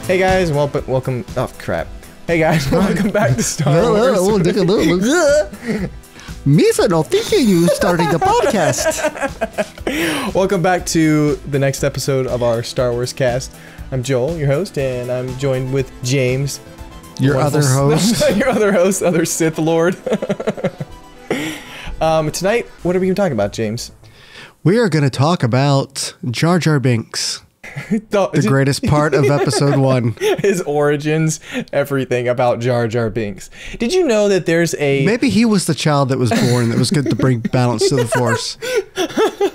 Hey guys, welcome. Oh crap! Hey guys, welcome back to Star Wars. Misa, no thinking you starting the podcast. Welcome back to the next episode of our Star Wars cast. I'm Joel, your host, and I'm joined with James, your other host. Your other host, other Sith Lord. Tonight, what are we going to talk about, James? We are going to talk about Jar Jar Binks. The greatest part of episode 1. His origins, everything about Jar Jar Binks. Did you know that there's a... Maybe he was the child that was born that was good to bring balance to the Force.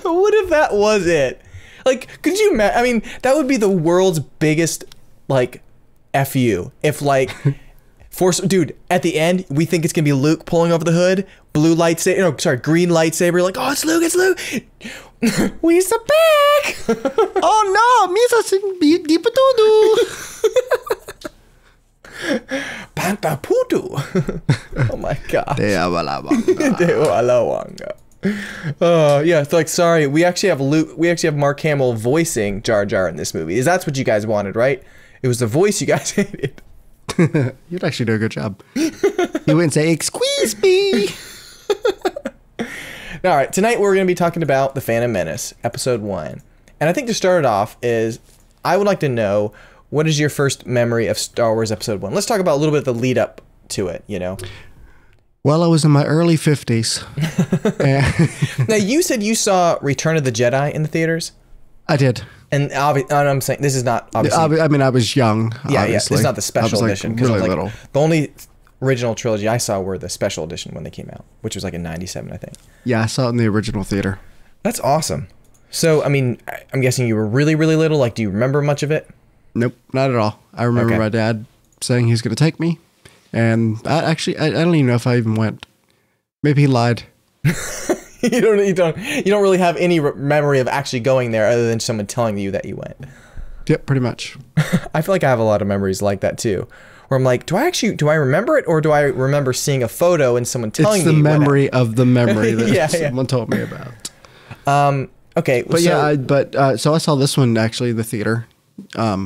What if that was it? Like, could you imagine? I mean, that would be the world's biggest, like, FU. If, like, Force... Dude, at the end, we think it's going to be Luke pulling over the hood. Blue lightsaber... No, sorry, green lightsaber. Like, oh, it's Luke, it's Luke. We's back! Oh no, Misa sing Dipatudu. Pantapudu. Oh my gosh. Yeah, it's like, sorry, we actually have Luke, we actually have Mark Hamill voicing Jar Jar in this movie. That's what you guys wanted, right? It was the voice you guys hated. You'd actually do a good job. You wouldn't say, "Excuse me." All right, tonight we're going to be talking about The Phantom Menace, Episode 1. And I think to start it off is, I would like to know, what is your first memory of Star Wars Episode 1? Let's talk about a little bit of the lead up to it, you know? Well, I was in my early 50s. Now, you said you saw Return of the Jedi in the theaters? I did. And I'm saying, this is not, obviously... I mean, I was young, yeah, obviously. It's not the special edition. Really little. The only original trilogy I saw were the special edition when they came out, which was like in 97, I think. Yeah, I saw it in the original theater. That's awesome. So, I mean, I'm guessing you were really, really little. Like, do you remember much of it? Nope, not at all. I remember my dad saying he's going to take me. And I don't even know if I even went. Maybe he lied. You don't really have any memory of actually going there other than someone telling you that you went. Yep, pretty much. I feel like I have a lot of memories like that too. Where I'm like, do I remember it, or do I remember seeing a photo and someone telling me? It's the memory of the memory that someone told me about. Okay, but so I saw this one actually in the theater. I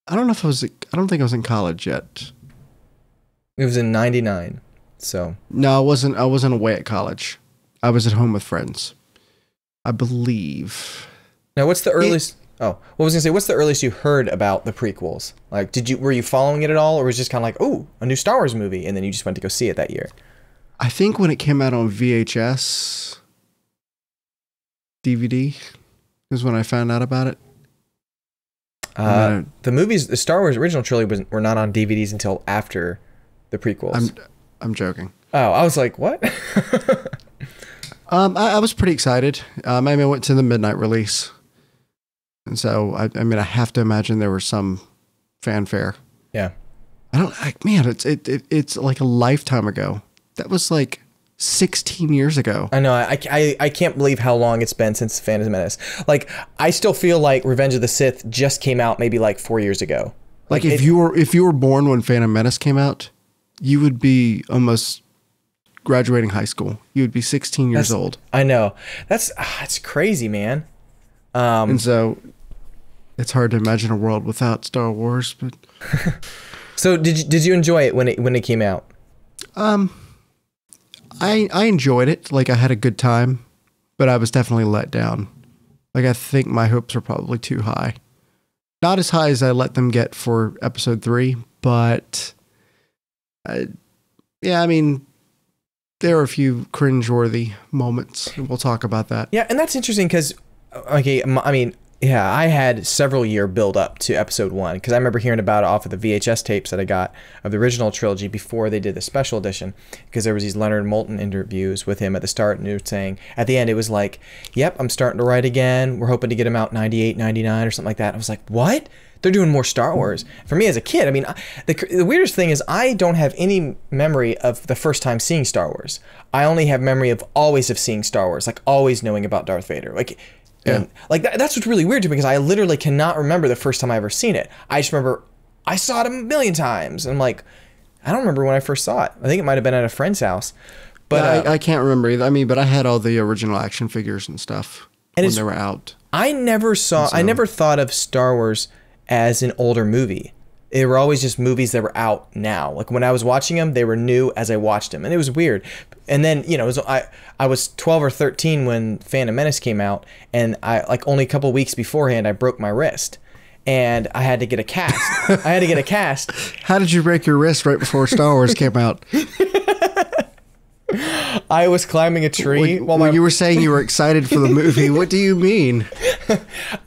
don't know if I don't think I was in college yet. It was in 99. So no, I wasn't away at college. I was at home with friends, I believe. Now, what's the earliest? What's the earliest you heard about the prequels? Like, were you following it at all, or was it just kind of like, oh, a new Star Wars movie, and then you just went to go see it that year? I think when it came out on VHS, DVD is when I found out about it. The Star Wars original trilogy were not on DVDs until after the prequels. I'm joking. Oh, I was like, what? I was pretty excited. I went to the midnight release. And so, I have to imagine there was some fanfare. Yeah. It's like a lifetime ago. That was like 16 years ago. I know. I can't believe how long it's been since Phantom Menace. Like, I still feel like Revenge of the Sith just came out maybe like 4 years ago. Like if you were born when Phantom Menace came out, you would be almost graduating high school. You would be 16 years old. I know. It's crazy, man. And so it's hard to imagine a world without Star Wars, but So did you enjoy it when it came out? I enjoyed it. Like, I had a good time, but I was definitely let down. Like, I think my hopes were probably too high. Not as high as I let them get for episode 3, but yeah, I mean, there are a few cringeworthy moments, and we'll talk about that. Yeah, and that's interesting because, okay, I mean, yeah, I had several year build up to episode 1 because I remember hearing about it off of the VHS tapes that I got of the original trilogy before they did the special edition, because there was these Leonard Moulton interviews with him at the start, and he was saying at the end, it was like, yep, I'm starting to write again. We're hoping to get him out 98, 99 or something like that. I was like, what? They're doing more Star Wars. For me as a kid, I mean, the weirdest thing is I don't have any memory of the first time seeing Star Wars. I only have memory of always of seeing Star Wars, like always knowing about Darth Vader. Like, and like that's what's really weird to me, because I literally cannot remember the first time I ever seen it. I just remember I saw it a million times, and I'm like, I don't remember when I first saw it. I think it might have been at a friend's house. But I can't remember either. I mean, but I had all the original action figures and stuff when they were out. I never thought of Star Wars as an older movie. They were always just movies that were out now. Like when I was watching them, they were new as I watched them, and it was weird. And then I was 12 or 13 when Phantom Menace came out, and I like only a couple weeks beforehand I broke my wrist, and I had to get a cast. How did you break your wrist right before Star Wars came out? I was climbing a tree while you were saying you were excited for the movie. What do you mean?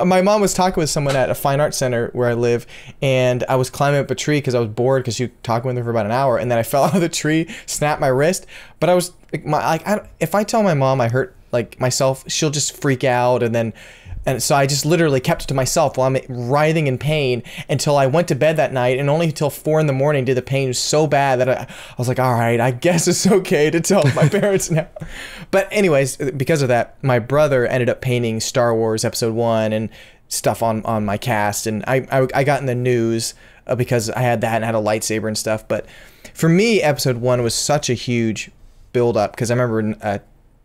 My mom was talking with someone at a fine arts center where I live, and I was climbing up a tree because I was bored because she was talking with her for about an hour, and then I fell out of the tree, snapped my wrist. But I was if I tell my mom I hurt like myself, she'll just freak out, and so I just literally kept it to myself while I'm writhing in pain until I went to bed that night, and only until 4 a.m. did the pain so bad that I was like, all right, I guess it's okay to tell my parents now. But anyways, because of that, my brother ended up painting Star Wars Episode 1 and stuff on my cast, and I got in the news because I had that and had a lightsaber and stuff. But for me, Episode 1 was such a huge build up because I remember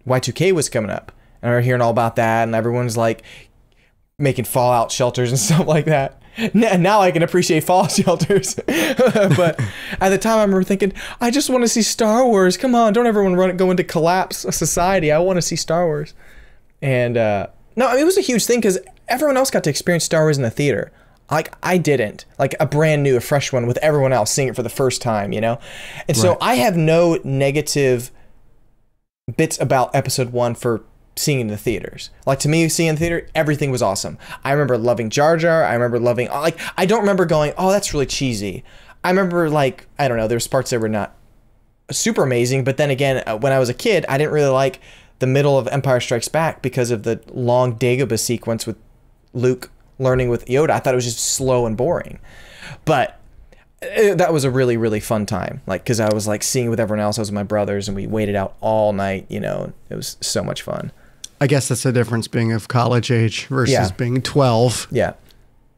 Y2K was coming up. And I remember hearing all about that, and everyone's like making fallout shelters and stuff like that. Now I can appreciate fallout shelters. But at the time I remember thinking, I just want to see Star Wars. Come on, don't everyone go into collapse society. I want to see Star Wars. And no, it was a huge thing because everyone else got to experience Star Wars in the theater. Like I didn't, like a brand new, a fresh one with everyone else seeing it for the first time, you know? And so I have no negative bits about Episode 1 for seeing in the theaters. Like to me, seeing in the theater, everything was awesome. I remember loving Jar Jar. I remember loving, like, I don't remember going, oh, that's really cheesy. I remember, like, I don't know, there's parts that were not super amazing, but then again, when I was a kid, I didn't really like the middle of Empire Strikes Back because of the long Dagobah sequence with Luke learning with Yoda. I thought it was just slow and boring. But that was a really, really fun time. Like, because I was like seeing with everyone else. I was with my brothers, and we waited out all night. You know, it was so much fun. I guess that's the difference being of college age versus being 12. Yeah.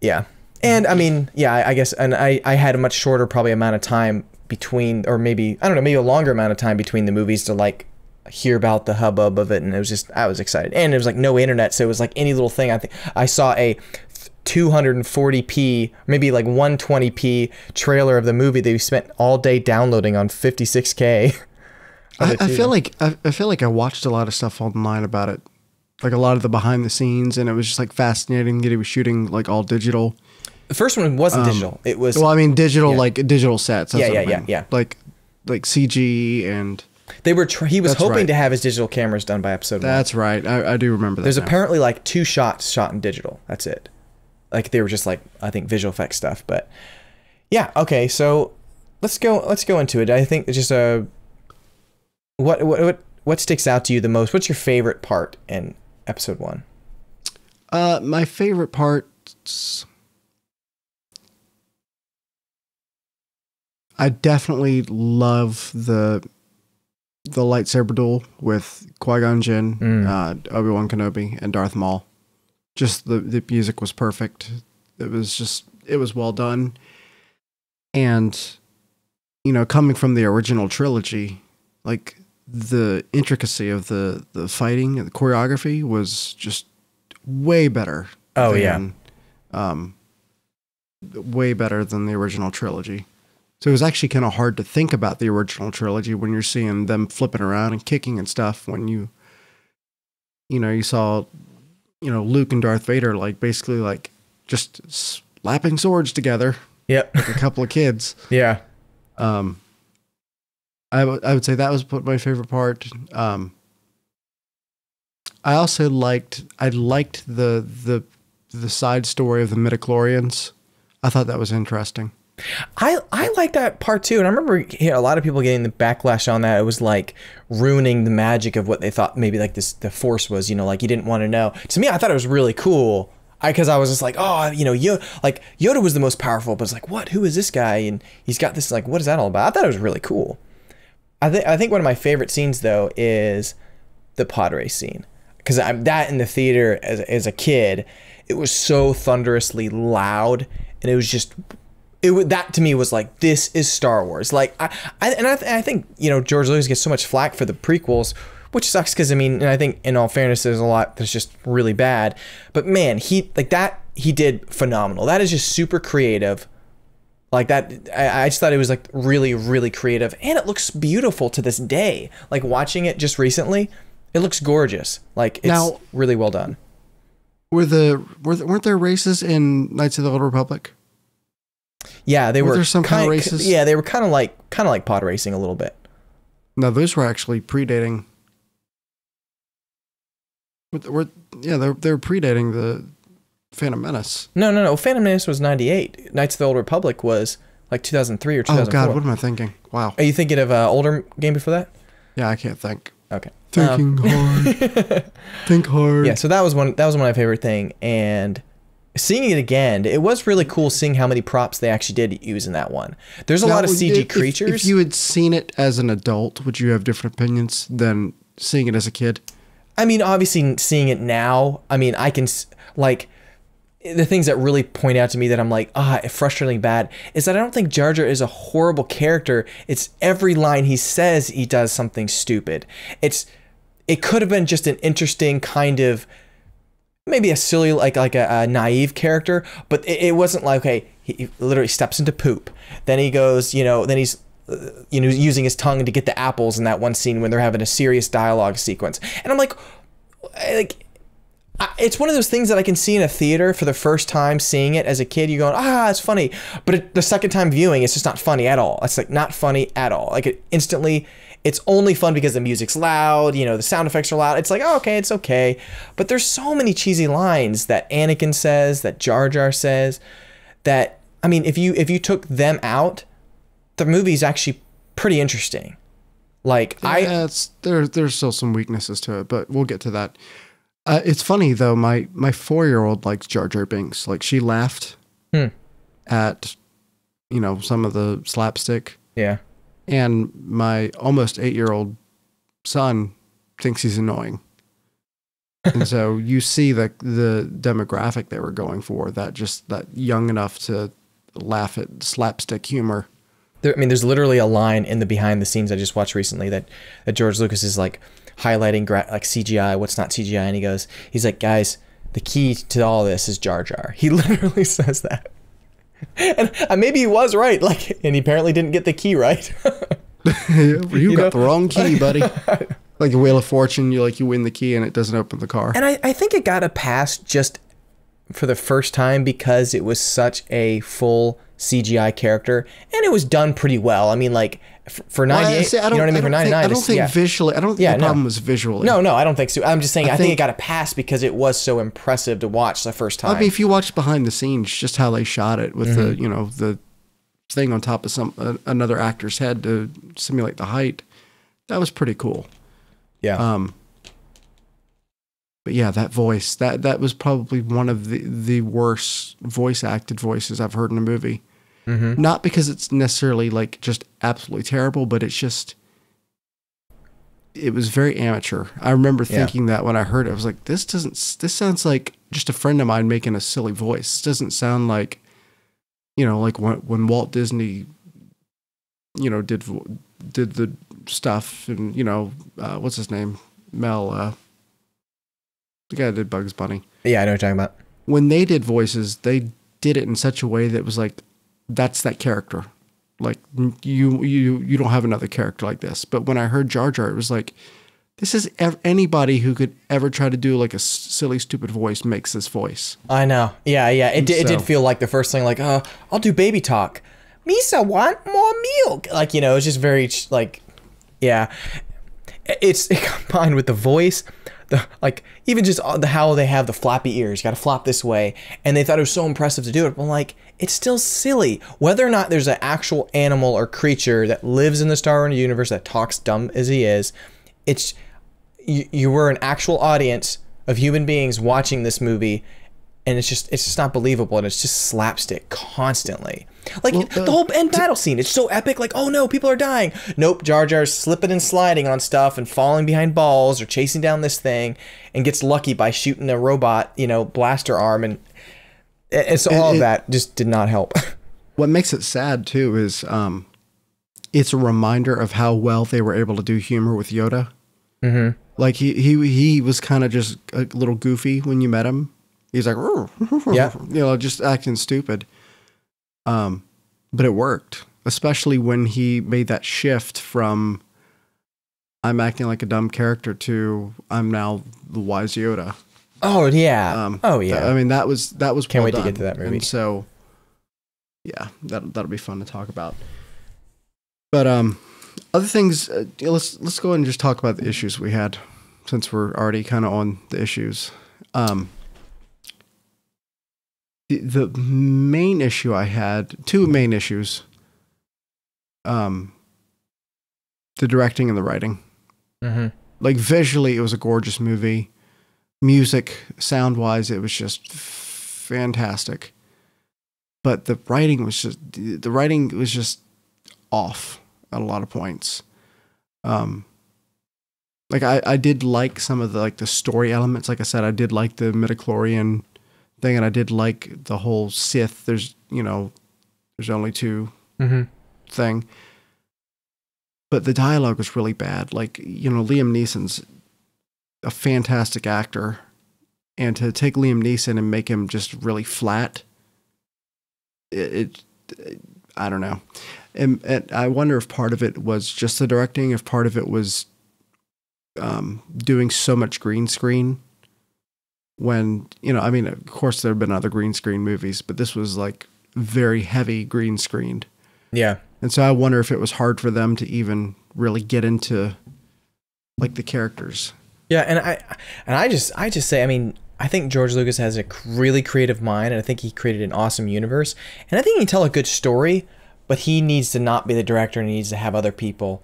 Yeah. And I mean, yeah, I guess, and I had a much shorter probably amount of time between, or maybe, I don't know, maybe a longer amount of time between the movies to like hear about the hubbub of it. And it was just, I was excited. And it was like no internet. So it was like any little thing. I think I saw a 240p, maybe like 120p trailer of the movie that we spent all day downloading on 56K. I feel like I watched a lot of stuff online about it, like a lot of the behind the scenes, and it was just like fascinating that he was shooting like all digital. The first one wasn't digital. It was, well, I mean, digital, like digital sets. Yeah. Like CG, and they were. He was hoping to have his digital cameras done by Episode 1. That's right. I do remember that. There's apparently like 2 shots shot in digital. That's it. Like they were just like, I think, visual effects stuff. But yeah, okay. So let's go into it. I think it's just what sticks out to you the most? What's your favorite part in Episode 1? My favorite parts, I definitely love the lightsaber duel with Qui-Gon Jinn, Obi-Wan Kenobi, and Darth Maul. Just the music was perfect. It was well done. And, you know, coming from the original trilogy, like the intricacy of the fighting and the choreography was just way better. Oh, way better than the original trilogy. So it was actually kind of hard to think about the original trilogy when you're seeing them flipping around and kicking and stuff. When you saw, Luke and Darth Vader, like basically like just slapping swords together. Yep. Like a couple of kids. Yeah. I would say that was my favorite part. I also liked the side story of the midichlorians. I thought that was interesting. I like that part too, and I remember a lot of people getting the backlash on that. It was like ruining the magic of what they thought maybe like the Force was. Like you didn't want to know. To me, I thought it was really cool. Because I was just like, oh, Yoda was the most powerful, but it's like, what? Who is this guy? And he's got this, like, what is that all about? I thought it was really cool. I think one of my favorite scenes though is the pod race scene, because I'm that in the theater as a kid, it was so thunderously loud, and it was just. That to me was like, this is Star Wars. Like I think George Lucas gets so much flack for the prequels, which sucks because I mean, and I think in all fairness, there's a lot that's just really bad. But man, he did phenomenal. That is just super creative. Like that, I just thought it was like really, really creative, and it looks beautiful to this day. Like watching it just recently, it looks gorgeous. Like it's now, really well done. Weren't there races in Knights of the Old Republic? Yeah, they were. There some kind of races? Yeah, they were kind of like pod racing a little bit. No, those were actually predating. They're predating the Phantom Menace. No. Phantom Menace was 98. Knights of the Old Republic was like 2003 or 2004. Oh God, what am I thinking? Wow. Are you thinking of an older game before that? Yeah, I can't think. Okay. Thinking hard. Think hard. Yeah, so that was one of my favorite thing, and seeing it again, it was really cool seeing how many props they actually did use in that one. There's a lot of CG creatures. If you had seen it as an adult, would you have different opinions than seeing it as a kid? I mean, obviously seeing it now, I mean, I can like the things that really point out to me that I'm like, frustratingly bad is that I don't think Jar Jar is a horrible character. It's every line he says, he does something stupid. It could have been just an interesting kind of, maybe a silly, like a naive character, but it wasn't like, okay, he literally steps into poop. Then he goes, then he's, using his tongue to get the apples in that one scene when they're having a serious dialogue sequence. And I'm like, it's one of those things that I can see in a theater for the first time seeing it as a kid. You're going, it's funny. But the second time viewing, it's just not funny at all. It's like not funny at all. Like it's only fun because the music's loud, the sound effects are loud. It's like, okay, it's okay. But there's so many cheesy lines that Anakin says, that Jar Jar says, that, I mean, if you took them out, the movie's actually pretty interesting. Like there's still some weaknesses to it, but we'll get to that. It's funny though, my 4-year-old likes Jar Jar Binks. Like she laughed at, some of the slapstick. Yeah. And my almost 8-year-old son thinks he's annoying. And so you see the demographic they were going for, that young enough to laugh at slapstick humor. There's literally a line in the behind the scenes I just watched recently that George Lucas is like highlighting like CGI, what's not CGI, and he's like, guys, the key to all this is Jar Jar. He literally says that. And maybe he was right, and he apparently didn't get the key right. you got the wrong key, buddy. Like a Wheel of Fortune, you win the key and it doesn't open the car. And I think it got a pass just for the first time because it was such a full CGI character, and it was done pretty well. I mean, like for 98, you know what I mean? For 99, I don't think visually. I don't think the problem was visually. No, I don't think so. I'm just saying I think it got a pass because it was so impressive to watch the first time. I mean, if you watch behind the scenes, just how they shot it with the the thing on top of another actor's head to simulate the height, that was pretty cool. Yeah. But yeah, that voice, that was probably one of the worst voice acted voices I've heard in a movie. Mm-hmm. Not because it's necessarily just absolutely terrible, but it was very amateur. I remember thinking that when I heard it, I was like, this sounds like just a friend of mine making a silly voice. It doesn't sound like, like when Walt Disney, did the stuff and, what's his name? Mel, the guy that did Bugs Bunny. Yeah, I know what you're talking about. When they did voices, they did it in such a way that was like, that's that character. Like you don't have another character like this. But when I heard Jar Jar, it was like, this is anybody who could ever try to do like a silly, stupid voice makes this voice. I know. Yeah. It did feel like the first thing, like, I'll do baby talk. Misa want more milk. Like, it's just very yeah. It's combined with the voice. Even just how they have the floppy ears, you got to flop this way, and they thought it was so impressive to do it. But it's still silly. Whether or not there's an actual animal or creature that lives in the Star Wars universe that talks dumb as he is, it's you were an actual audience of human beings watching this movie, and it's just not believable, and it's just slapstick constantly. The whole end battle scene, it's so epic. Like, oh no, people are dying. Nope, Jar Jar's slipping and sliding on stuff and falling behind balls or chasing down this thing, and gets lucky by shooting a robot, blaster arm, and it's all of that just did not help. What makes it sad too is it's a reminder of how well they were able to do humor with Yoda. Mm-hmm. Like he was kind of just a little goofy when you met him. He's like, yeah, just acting stupid. But it worked, especially when he made that shift from I'm acting like a dumb character to I'm now the wise Yoda. Oh yeah. I mean, that was Can't wait to get to that movie. And so, yeah, that'll be fun to talk about. But other things, let's go ahead and just talk about the issues we had, since we're already kind of on the issues. The main issue I had, two main issues, the directing and the writing. Mm-hmm. Like visually, it was a gorgeous movie. Music, sound-wise, it was just fantastic. But the writing was just off at a lot of points. Like I did like some of the story elements. Like I said, I did like the midichlorian thing, and I did like the whole Sith. There's only two thing. But the dialogue was really bad. Like, Liam Neeson's a fantastic actor, and to take Liam Neeson and make him just really flat, I don't know. And I wonder if part of it was just the directing, if part of it was doing so much green screen when, I mean, of course there have been other green screen movies, but this was like very heavy green screened. Yeah. And so I wonder if it was hard for them to even really get into like the characters. Yeah, and I just say, I mean, I think George Lucas has a really creative mind, and I think he created an awesome universe, and I think he can tell a good story, but he needs to not be the director, and he needs to have other people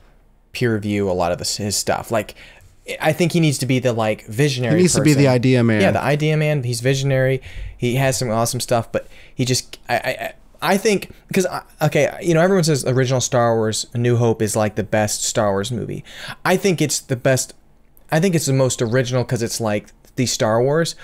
peer review a lot of his stuff. Like, I think he needs to be the visionary. He needs to be the idea man. Yeah, the idea man. He's visionary. He has some awesome stuff, but he just I think because everyone says original Star Wars, A New Hope is like the best Star Wars movie. I think it's the best. I think it's the most original because it's like the Star Wars,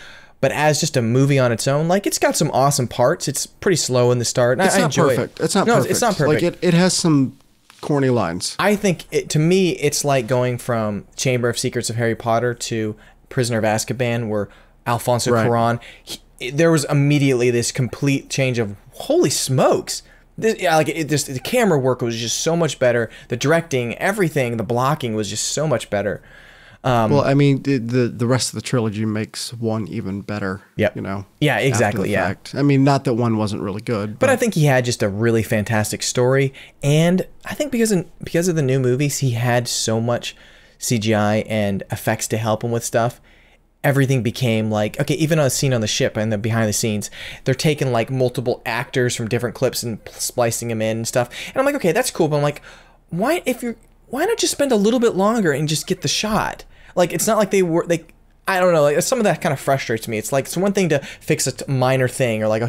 but as just a movie on its own, like it's got some awesome parts. It's pretty slow in the start. It's not perfect. It's not perfect. It's not perfect. Like it has some corny lines. I think to me, it's like going from Chamber of Secrets of Harry Potter to Prisoner of Azkaban, where Alfonso Cuarón, there was immediately this complete change of holy smokes. The camera work was just so much better. The directing, everything, the blocking was just so much better. Well, I mean, the rest of the trilogy makes one even better. Yep. Yeah, exactly. Yeah. Fact. I mean, not that one wasn't really good, but I think he had just a really fantastic story, and I think because of the new movies, he had so much CGI and effects to help him with stuff. Everything became like, okay, even on a scene on the ship and the behind the scenes, they're taking like multiple actors from different clips and splicing them in and stuff. And I'm like, okay, that's cool, but I'm like, why not just spend a little bit longer and just get the shot? Like, it's not like I don't know, like some of that kind of frustrates me. It's like, it's one thing to fix a minor thing or like,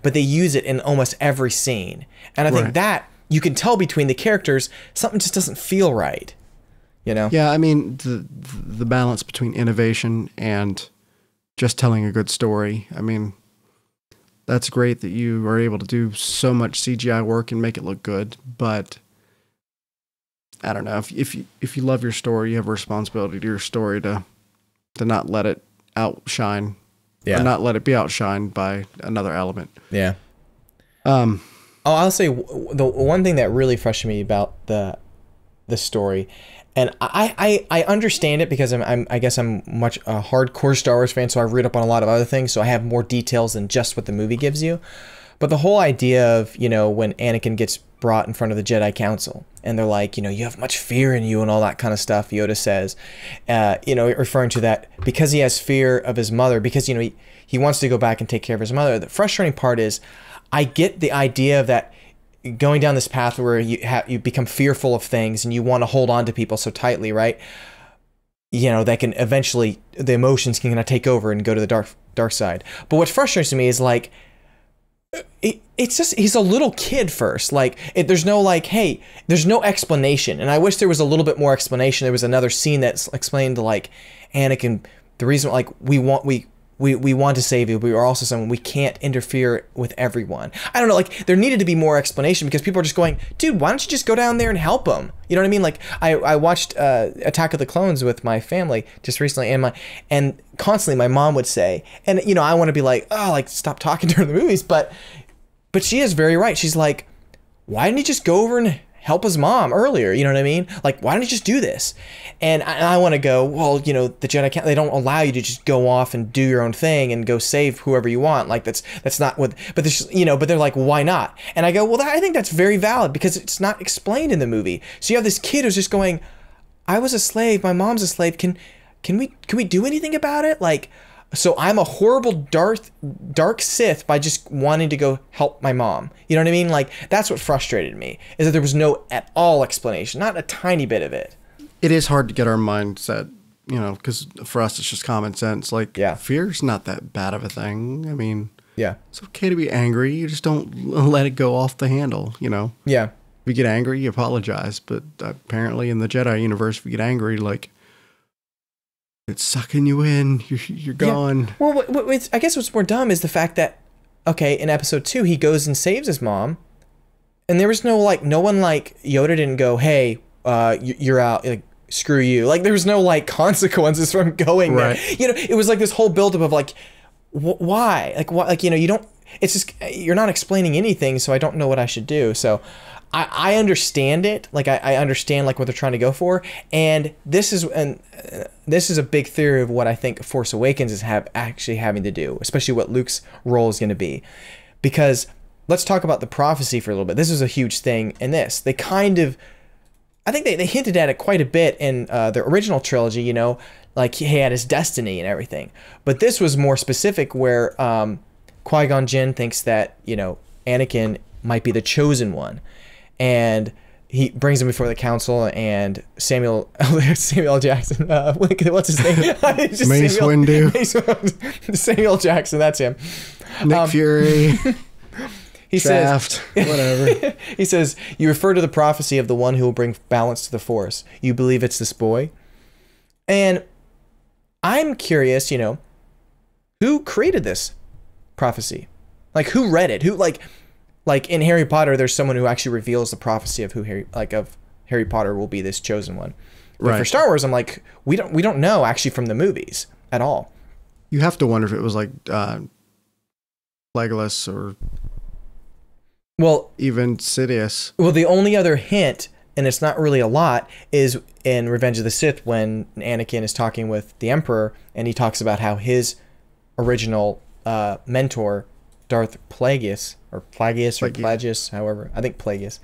but they use it in almost every scene. And I think that you can tell between the characters, something just doesn't feel right. Yeah, I mean, the balance between innovation and just telling a good story. I mean, that's great that you are able to do so much CGI work and make it look good, but I don't know, if you love your story, you have a responsibility to your story to not let it outshine, or not let it be outshined by another element. Yeah. I'll say the one thing that really frustrated me about the story, and I understand it because I guess I'm much a hardcore Star Wars fan, so I read up on a lot of other things, so I have more details than just what the movie gives you. But the whole idea of, when Anakin gets brought in front of the Jedi Council and they're like, you have much fear in you and all that kind of stuff, Yoda says, referring to that because he has fear of his mother, because, he wants to go back and take care of his mother. The frustrating part is I get the idea of that going down this path where you become fearful of things and you want to hold on to people so tightly, right? That can eventually, the emotions can kind of take over and go to the dark side. But what frustrates me is like, it's just, he's a little kid first. Like, there's no hey, there's no explanation. And I wish there was a little bit more explanation. There was another scene that's explained to like Anakin, the reason we we want to save you, but we are also someone we can't interfere with everyone. I don't know, like there needed to be more explanation because people are just going, dude, why don't you just go down there and help him? You know what I mean? Like I watched Attack of the Clones with my family just recently, and constantly my mom would say, and you know, I want to be like, oh, like stop talking during the movies, but she is very right. She's like, why didn't he just go over and help his mom earlier? You know what I mean? Like, why don't you just do this? And I want to go, well, you know, the Jedi they don't allow you to just go off and do your own thing and go save whoever you want. Like that's not what, but there's, you know, but they're like, why not? And I go, well, I think that's very valid because it's not explained in the movie. So you have this kid who's just going, I was a slave, my mom's a slave. Can we do anything about it? Like, so I'm a horrible dark Sith by just wanting to go help my mom. You know what I mean? Like, that's what frustrated me, is that there was no at all explanation, not a tiny bit of it. It is hard to get our mindset, you know, because for us it's just common sense. Like, fear's not that bad of a thing. I mean, it's okay to be angry. You just don't let it go off the handle, you know? Yeah. If you get angry, you apologize. But apparently in the Jedi universe, if you get angry, like, it's sucking you in. You're gone. Yeah. Well, I guess what's more dumb is the fact that, okay, in episode 2, he goes and saves his mom, and there was no one like Yoda didn't go, hey, you're out, like screw you. Like there was no like consequences from going there. You know, it was like this whole buildup of like, why? Like what? Like, you know, you don't. It's just you're not explaining anything, so I don't know what I should do. So I understand it. Like I understand like what they're trying to go for, and this is a big theory of what I think Force Awakens is actually having to do, especially what Luke's role is going to be. Because let's talk about the prophecy for a little bit. This is a huge thing in this. They kind of, I think they hinted at it quite a bit in the original trilogy. You know, like he had his destiny and everything. But this was more specific, where Qui-Gon Jinn thinks that, you know, Anakin might be the chosen one. And he brings him before the council, and Samuel L. Jackson, what's his name? Mace Windu. Samuel Jackson, that's him. Nick Fury. He Shaft, says, whatever. He says, you refer to the prophecy of the one who will bring balance to the Force. You believe it's this boy? And I'm curious, you know, who created this prophecy? Like, who read it? Who, like in Harry Potter, there's someone who actually reveals the prophecy of who Harry Potter will be this chosen one. But for Star Wars, I'm like, we don't know actually from the movies at all. You have to wonder if it was like Legolas or even Sidious. Well, the only other hint, and it's not really a lot, is in Revenge of the Sith when Anakin is talking with the Emperor, and he talks about how his original mentor, Darth Plagueis, however, I think Plagueis,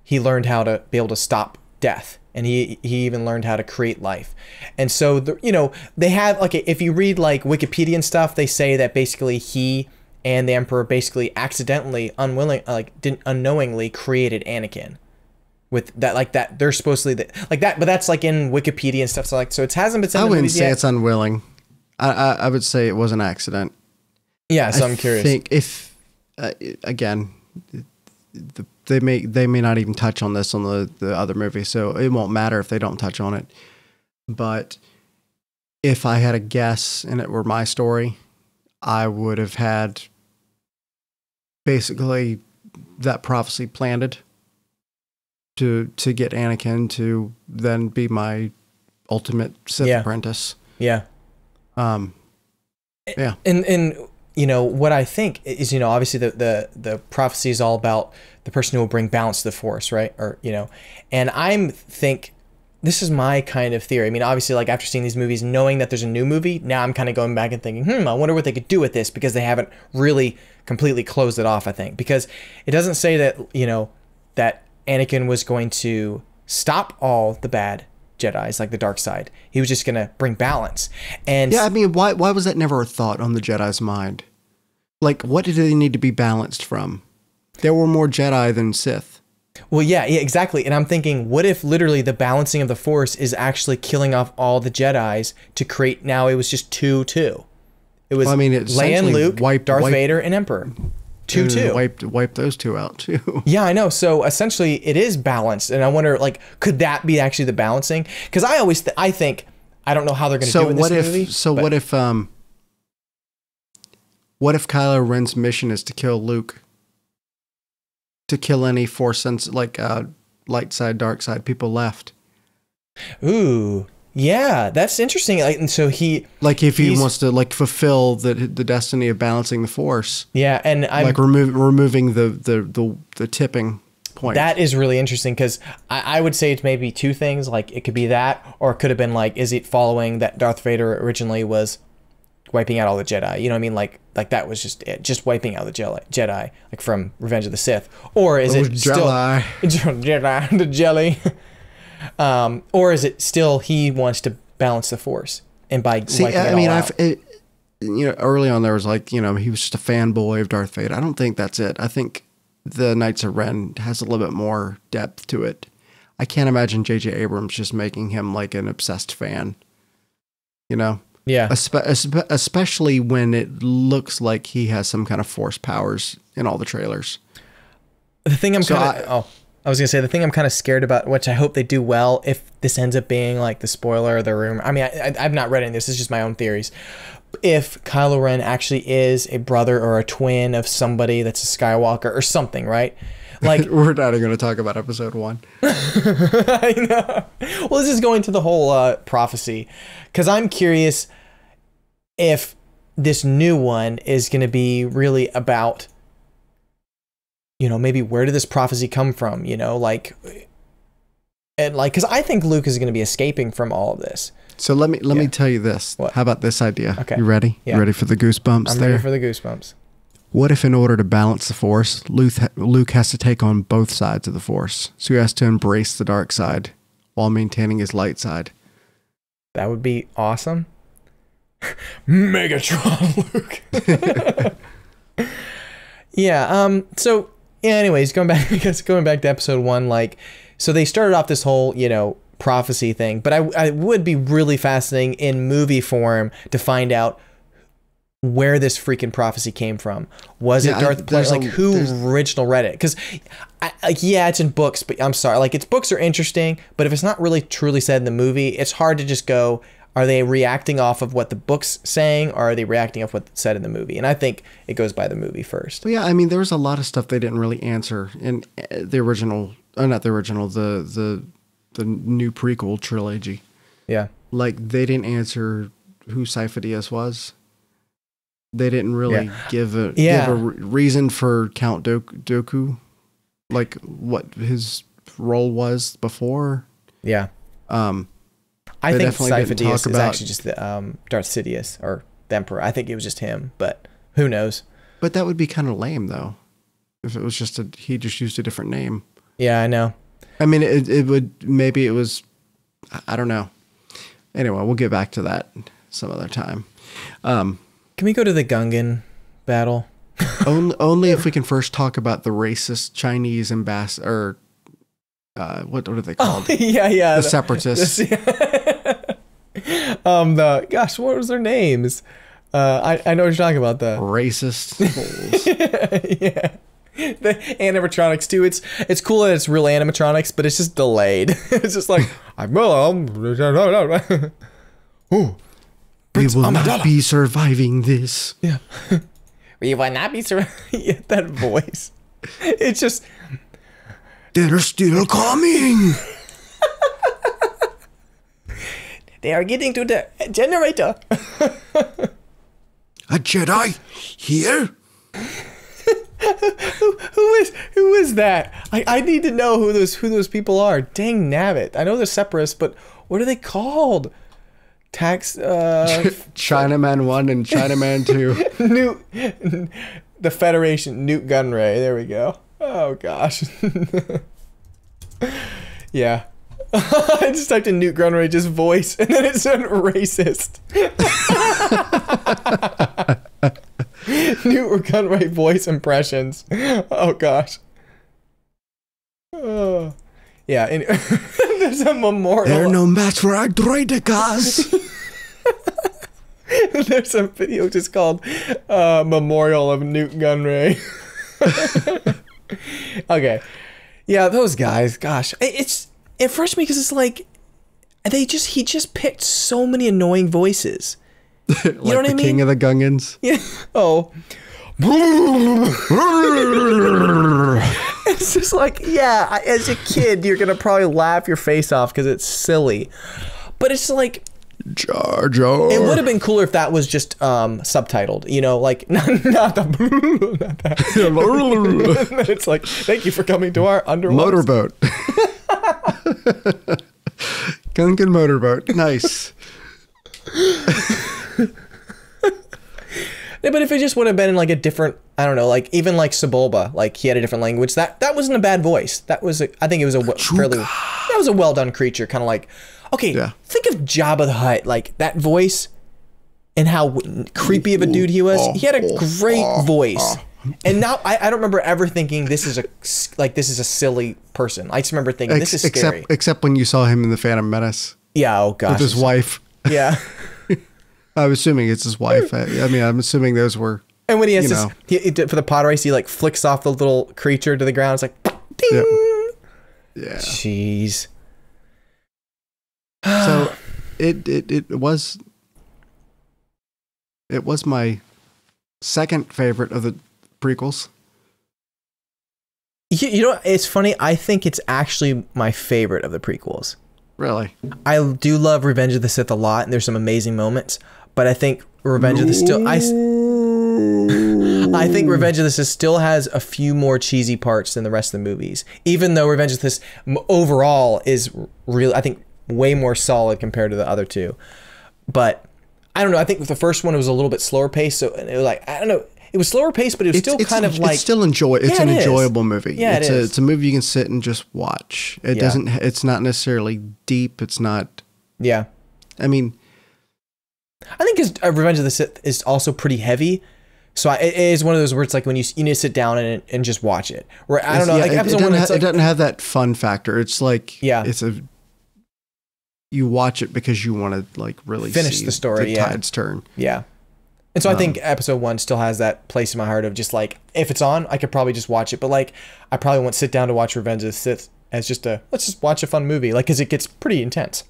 he learned how to be able to stop death, and he even learned how to create life. And so, you know, they have, like, if you read like Wikipedia and stuff, they say that basically he and the Emperor basically accidentally, unknowingly created Anakin. With that, like that, they're supposedly like that, but that's like in Wikipedia and stuff. So like, so it hasn't been said. I wouldn't say it's unwilling. I would say it was an accident. Yeah, so I'm curious. I think if again, they may not even touch on this on the other movie, so it won't matter if they don't touch on it. But if I had a guess and it were my story, I would have had basically that prophecy planted to get Anakin to then be my ultimate Sith apprentice. Yeah. Yeah. And you know, what I think is, you know, obviously the prophecy is all about the person who will bring balance to the Force, right? Or, you know, and this is my kind of theory. I mean, obviously, like after seeing these movies, knowing that there's a new movie, now I'm kind of going back and thinking, I wonder what they could do with this, because they haven't really completely closed it off, I think. Because it doesn't say that, you know, that Anakin was going to stop all the bad Jedis, like the dark side. He was just going to bring balance. And yeah, I mean, why was that never a thought on the Jedi's mind? Like, what did they need to be balanced from? There were more Jedi than Sith. Well, yeah, exactly. And I'm thinking, what if literally the balancing of the Force is actually killing off all the Jedis to create, now it was just 2-2. It was Leia and Luke, Darth Vader, and Emperor. 2-2. Wipe those two out too. Yeah, I know. So essentially, it is balanced, and I wonder, like, could that be actually the balancing? Because I always, I think, I don't know how they're going to do it in this movie. What if What if Kylo Ren's mission is to kill Luke? To kill any Force sense, like light side, dark side people left. Ooh, yeah, that's interesting. Like, and so he, like, if he wants to like fulfill the destiny of balancing the Force. Yeah, and I'm like removing the tipping point. That is really interesting because I would say it's maybe two things. Like it could be that, or it could have been like, is it following that Darth Vader originally was wiping out all the Jedi? You know what I mean? Like that was just it, just wiping out the Jedi, like from Revenge of the Sith. Or is it still Jedi, the jelly? Or is it still he wants to balance the Force, and by wiping it all out? You know, early on there was like, you know, he was just a fanboy of Darth Vader. I don't think that's it. I think the Knights of Ren has a little bit more depth to it. I can't imagine J.J. Abrams just making him like an obsessed fan. You know? Yeah. Especially when it looks like he has some kind of Force powers in all the trailers. The thing I was going to say, the thing I'm kind of scared about, which I hope they do well, if this ends up being like the spoiler or the rumor. I mean, I've not read any of this. It's just my own theories. If Kylo Ren actually is a brother or a twin of somebody that's a Skywalker or something, right? Like we're not even going to talk about episode 1. I know. Well, this is going to the whole prophecy, because I'm curious if this new one is going to be really about, you know, maybe where did this prophecy come from? You know, like, and like, because I think Luke is going to be escaping from all of this. So let me tell you this. What? How about this idea? Okay. You ready? Yeah. You ready for the goosebumps? I'm ready for the goosebumps. What if in order to balance the Force, Luke has to take on both sides of the Force? So he has to embrace the dark side while maintaining his light side. That would be awesome. Megatron Luke. Yeah, so yeah, anyways, going back to episode 1, like, so they started off this whole, you know, prophecy thing, but I would be really fascinating in movie form to find out where this freaking prophecy came from. Was it Darth Plagueis? Like, who original read it? Because like, yeah, it's in books, but I'm sorry, like, its books are interesting, but if it's not really truly said in the movie, it's hard to just go, are they reacting off of what the book's saying, or are they reacting off what's said in the movie? And I think it goes by the movie first. Well, yeah, I mean, there was a lot of stuff they didn't really answer in the original, not the original, the new prequel trilogy. Yeah. Like, they didn't answer who Sifo-Dyas was. They didn't really give a reason for Count Dooku, like what his role was before. Yeah. I think Sifo-Dyas is actually just the Darth Sidious, or the Emperor. I think it was just him, but who knows? But that would be kind of lame, though, if it was just he just used a different name. Yeah, I know. I mean, it would, maybe it was, I don't know. Anyway, we'll get back to that some other time. Can we go to the Gungan battle? only if we can first talk about the racist Chinese ambassador, or what are they called? Oh, yeah. The separatists. Gosh, what was their names? I know what you're talking about. The racist fools. Yeah. The animatronics too. It's cool that it's real animatronics, but it's just delayed. It's just like we will not be surviving this. Yeah. We will not be surviving. Yeah, that voice. It's just, they're still coming. They are getting to the generator. A Jedi here? Who is that? I need to know who those people are. Dang nabbit. I know they're separatists, but what are they called? Chinaman 1 and Chinaman 2. The Federation, Newt Gunray. There we go. Oh gosh. Yeah. I just typed in Newt Gunray, just voice, and then it said racist. Newt Gunray voice impressions. Oh gosh. Oh. Yeah. There's a memorial. They're no match for our droidekas. There's a video just called Memorial of Newt Gunray. Okay. Yeah, those guys, gosh. It frustrates me because it's like he just picked so many annoying voices. Like you know what I mean? King of the Gungans. Yeah. Oh. It's just like, yeah, as a kid, you're going to probably laugh your face off because it's silly. But it's like... Jar Jar. It would have been cooler if that was just subtitled, you know, like not the not that. It's like, thank you for coming to our underwater motorboat. Gungan motorboat. Nice. Yeah, but if it just would have been in like a different, I don't know, like even like Sebulba, like he had a different language. That wasn't a bad voice. That was I think it was a fairly, that was a well done creature, kind of like. Okay, yeah. Think of Jabba the Hutt, like that voice and how creepy of a dude he was. He had a great voice. And now I don't remember ever thinking this is a silly person. I just remember thinking this is scary. Except when you saw him in the Phantom Menace. Yeah, oh gosh. With his wife. Yeah. I'm assuming it's his wife. I mean, I'm assuming those were. And when he has this, for the pod race, he like flicks off the little creature to the ground. It's like, ding. Yeah. Jeez. So it was my second favorite of the prequels. You know, it's funny. I think it's actually my favorite of the prequels. Really? I do love Revenge of the Sith a lot, and there's some amazing moments. But I think Revenge of the Sith still has a few more cheesy parts than the rest of the movies. Even though Revenge of the Sith overall is really, I think, way more solid compared to the other two. But I don't know. I think with the first one, it was a little bit slower paced. So it was like, I don't know. It was slower paced, but it was still kind of like... It's still enjoyable. It's an enjoyable movie. Yeah, it's a movie you can sit and just watch. It doesn't... It's not necessarily deep. It's not... Yeah. I mean... I think Revenge of the Sith is also pretty heavy. So it is one of those where it's like when you need to sit down and just watch it. Where I don't know. Like episode one, it doesn't have that fun factor. It's like... Yeah. It's a... You watch it because you want to like really finish the story. The tides turn. Yeah. And so I think episode one still has that place in my heart of just like, if it's on, I could probably just watch it. But like, I probably won't sit down to watch Revenge of the Sith as just let's just watch a fun movie. Like, cause it gets pretty intense.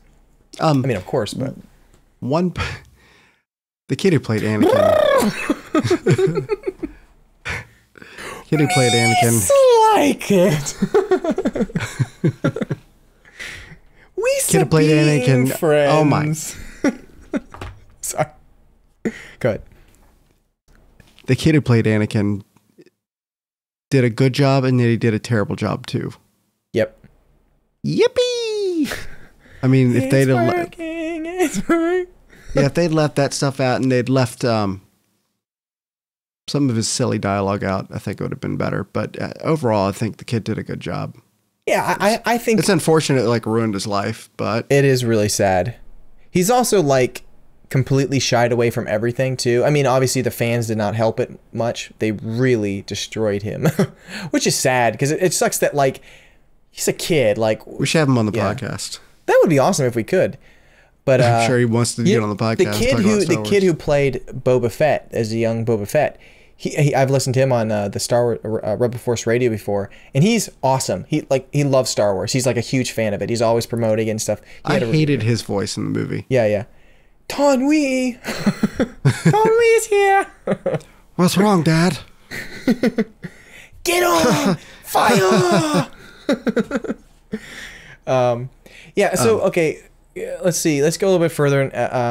I mean, of course, but the kid who played Anakin. Kid who played Anakin. Like it. We kid who played Anakin. Friends. Oh my. Sorry. Go ahead. The kid who played Anakin did a good job, and then he did a terrible job too. Yep. Yippee! I mean, if they'd if they'd left that stuff out and they'd left some of his silly dialogue out, I think it would have been better. But overall, I think the kid did a good job. Yeah, I think it's unfortunate it like ruined his life, but it is really sad. He's also like completely shied away from everything too. I mean, obviously the fans did not help it much. They really destroyed him, which is sad because it sucks that like he's a kid. Like we should have him on the podcast. That would be awesome if we could. But I'm sure he wants to get on the podcast. The kid who played Boba Fett as a young Boba Fett. I've listened to him on the Star Wars Rebel Force Radio before, and he's awesome. He loves Star Wars. He's like a huge fan of it. He's always promoting and stuff. I hated his voice in the movie. Yeah. Ton Wee, Ton Wee's here. What's wrong, Dad? Get on fire. Yeah. So okay, let's see. Let's go a little bit further.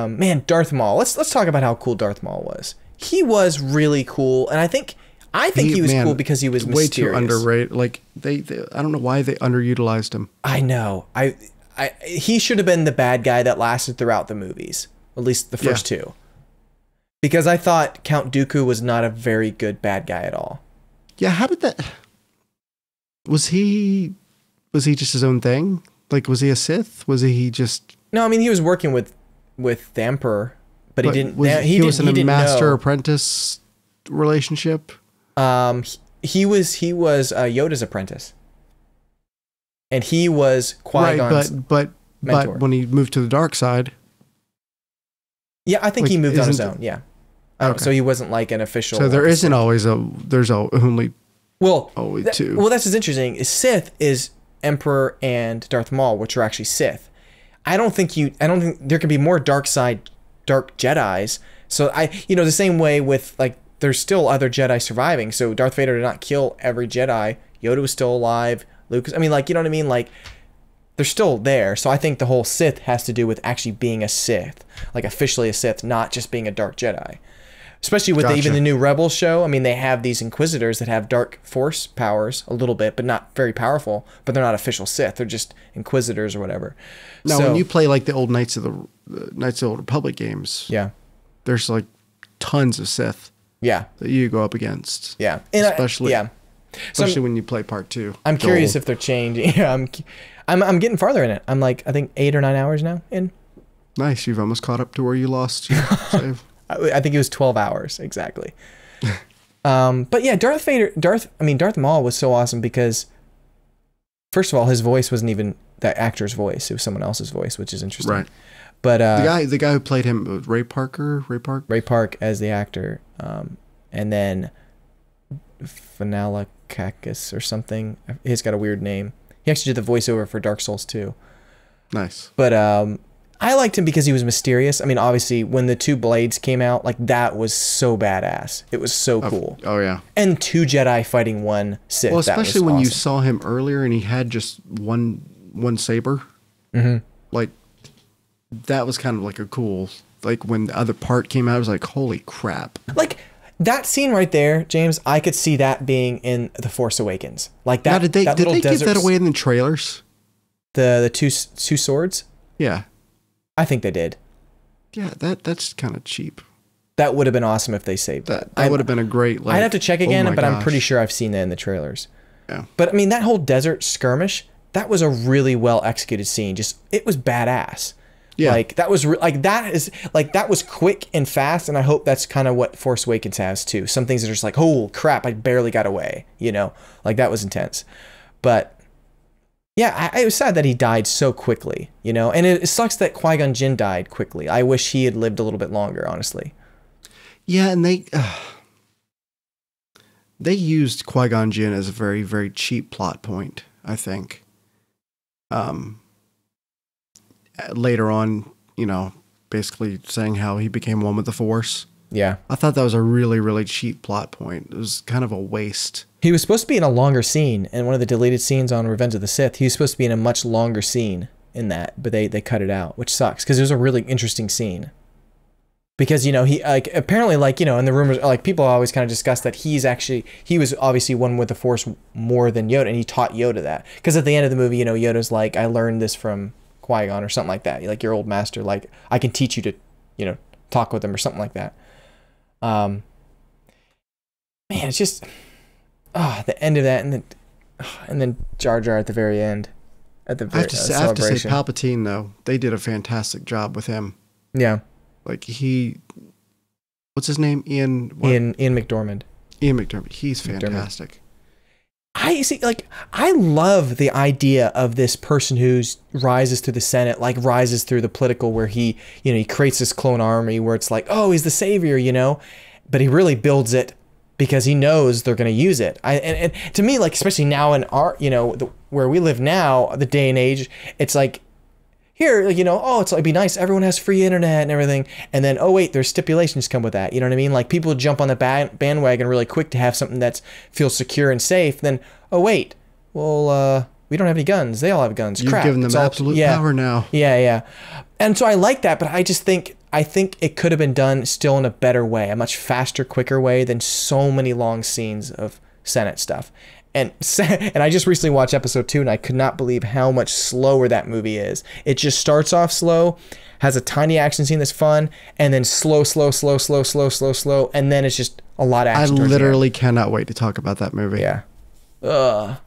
Man, Darth Maul. Let's talk about how cool Darth Maul was. He was really cool, and I think he was cool because he was way mysterious. Too underrated. Like they I don't know why they underutilized him. I know. He should have been the bad guy that lasted throughout the movies, at least the first two. Because I thought Count Dooku was not a very good bad guy at all. Yeah, how did that? Was he just his own thing? Like, was he a Sith? Was he just? No, I mean he was working with the Emperor. But he didn't. He was in a master-apprentice relationship. He was Yoda's apprentice, and he was Qui-Gon's but when he moved to the dark side, yeah, I think he moved on his own. Yeah, so he wasn't like an official. So there isn't always there's only two. Well, that's what's interesting. Sith is Emperor and Darth Maul, which are actually Sith. I don't think there can be more dark Jedis So the same way with like, there's still other Jedi surviving. So Darth Vader did not kill every Jedi. Yoda was still alive. Lucas, I mean, like, you know what I mean? Like, they're still there. So I think the whole Sith has to do with actually being a Sith, like officially a Sith, not just being a dark Jedi. Especially with even the new Rebels show. I mean, they have these Inquisitors that have dark Force powers a little bit, but not very powerful. But they're not official Sith. They're just Inquisitors or whatever. Now, when you play like the old Knights of the Old Republic games, yeah, there's like tons of Sith. Yeah, that you go up against. Yeah, and especially when you play part 2. I'm curious if they're changing. Yeah, I'm getting farther in it. I'm like, I think 8 or 9 hours now in. Nice. You've almost caught up to where you lost your save. I think it was 12 hours exactly. But yeah, Darth Maul was so awesome because, first of all, his voice wasn't even that actor's voice. It was someone else's voice, which is interesting. Right. But the guy who played him was Ray Park as the actor, and then Fanalakakis or something. He's got a weird name. He actually did the voiceover for Dark Souls 2. Nice. But I liked him because he was mysterious. I mean, obviously, when the 2 blades came out, like, that was so badass. It was so cool. Oh, yeah. And 2 Jedi fighting 1 Sith. Well, especially when you saw him earlier and he had just one saber. Mm-hmm. Like, that was kind of like a cool... Like, when the other part came out, I was like, holy crap. Like... That scene right there, James, I could see that being in The Force Awakens. Like that. Now, did they give that away in the trailers? The two swords? Yeah. I think they did. Yeah, that's kind of cheap. That would have been awesome if they saved that. That would have been a great... Like, I'd have to check again, but I'm pretty sure I've seen that in the trailers. Yeah. But I mean, that whole desert skirmish, that was a really well executed scene. It was badass. Yeah. Like that was that was quick and fast, and I hope that's kind of what Force Awakens has too. Some things that are just like, oh crap, I barely got away, like that was intense. But yeah, I was sad that he died so quickly, and it sucks that Qui-Gon Jinn died quickly. I wish he had lived a little bit longer, honestly. Yeah, and they used Qui-Gon Jinn as a very, very cheap plot point, I think. Later on, basically saying how he became one with the Force. Yeah. I thought that was a really, really cheap plot point. It was kind of a waste. He was supposed to be in a longer scene, and one of the deleted scenes on Revenge of the Sith, he was supposed to be in a much longer scene in that, but they cut it out, which sucks, because it was a really interesting scene. Because, he, like, apparently, like, in the rumors, like, people always kind of discuss that he was obviously one with the Force more than Yoda, and he taught Yoda that. Because at the end of the movie, Yoda's like, I learned this from Qui-Gon or something like that, like your old master, like I can teach you to talk with him or something like that. Man, it's just the end of that, and then Jar Jar at the very end, I have to say Palpatine though, they did a fantastic job with him. Yeah, like what's his name, Ian McDormand. He's fantastic. I see, like, I love the idea of this person who rises through the Senate, like rises through the political, where he creates this clone army where it's like, oh, he's the savior, but he really builds it because he knows they're going to use it. And to me, like, especially now in our, where we live now, the day and age, it's like, here, it's like, it'd be nice, everyone has free internet and everything, and then, oh wait, there's stipulations come with that, you know what I mean? Like, people jump on the bandwagon really quick to have something that feels secure and safe, then, oh wait, well, we don't have any guns, they all have guns. You've given them absolute power now. Yeah. And so I like that, but I think it could have been done still in a better way, a much faster, quicker way than so many long scenes of Senate stuff. And I just recently watched episode 2, and I could not believe how much slower that movie is. It just starts off slow, has a tiny action scene that's fun, and then slow, and then it's just a lot of action. I literally cannot wait to talk about that movie. Yeah. But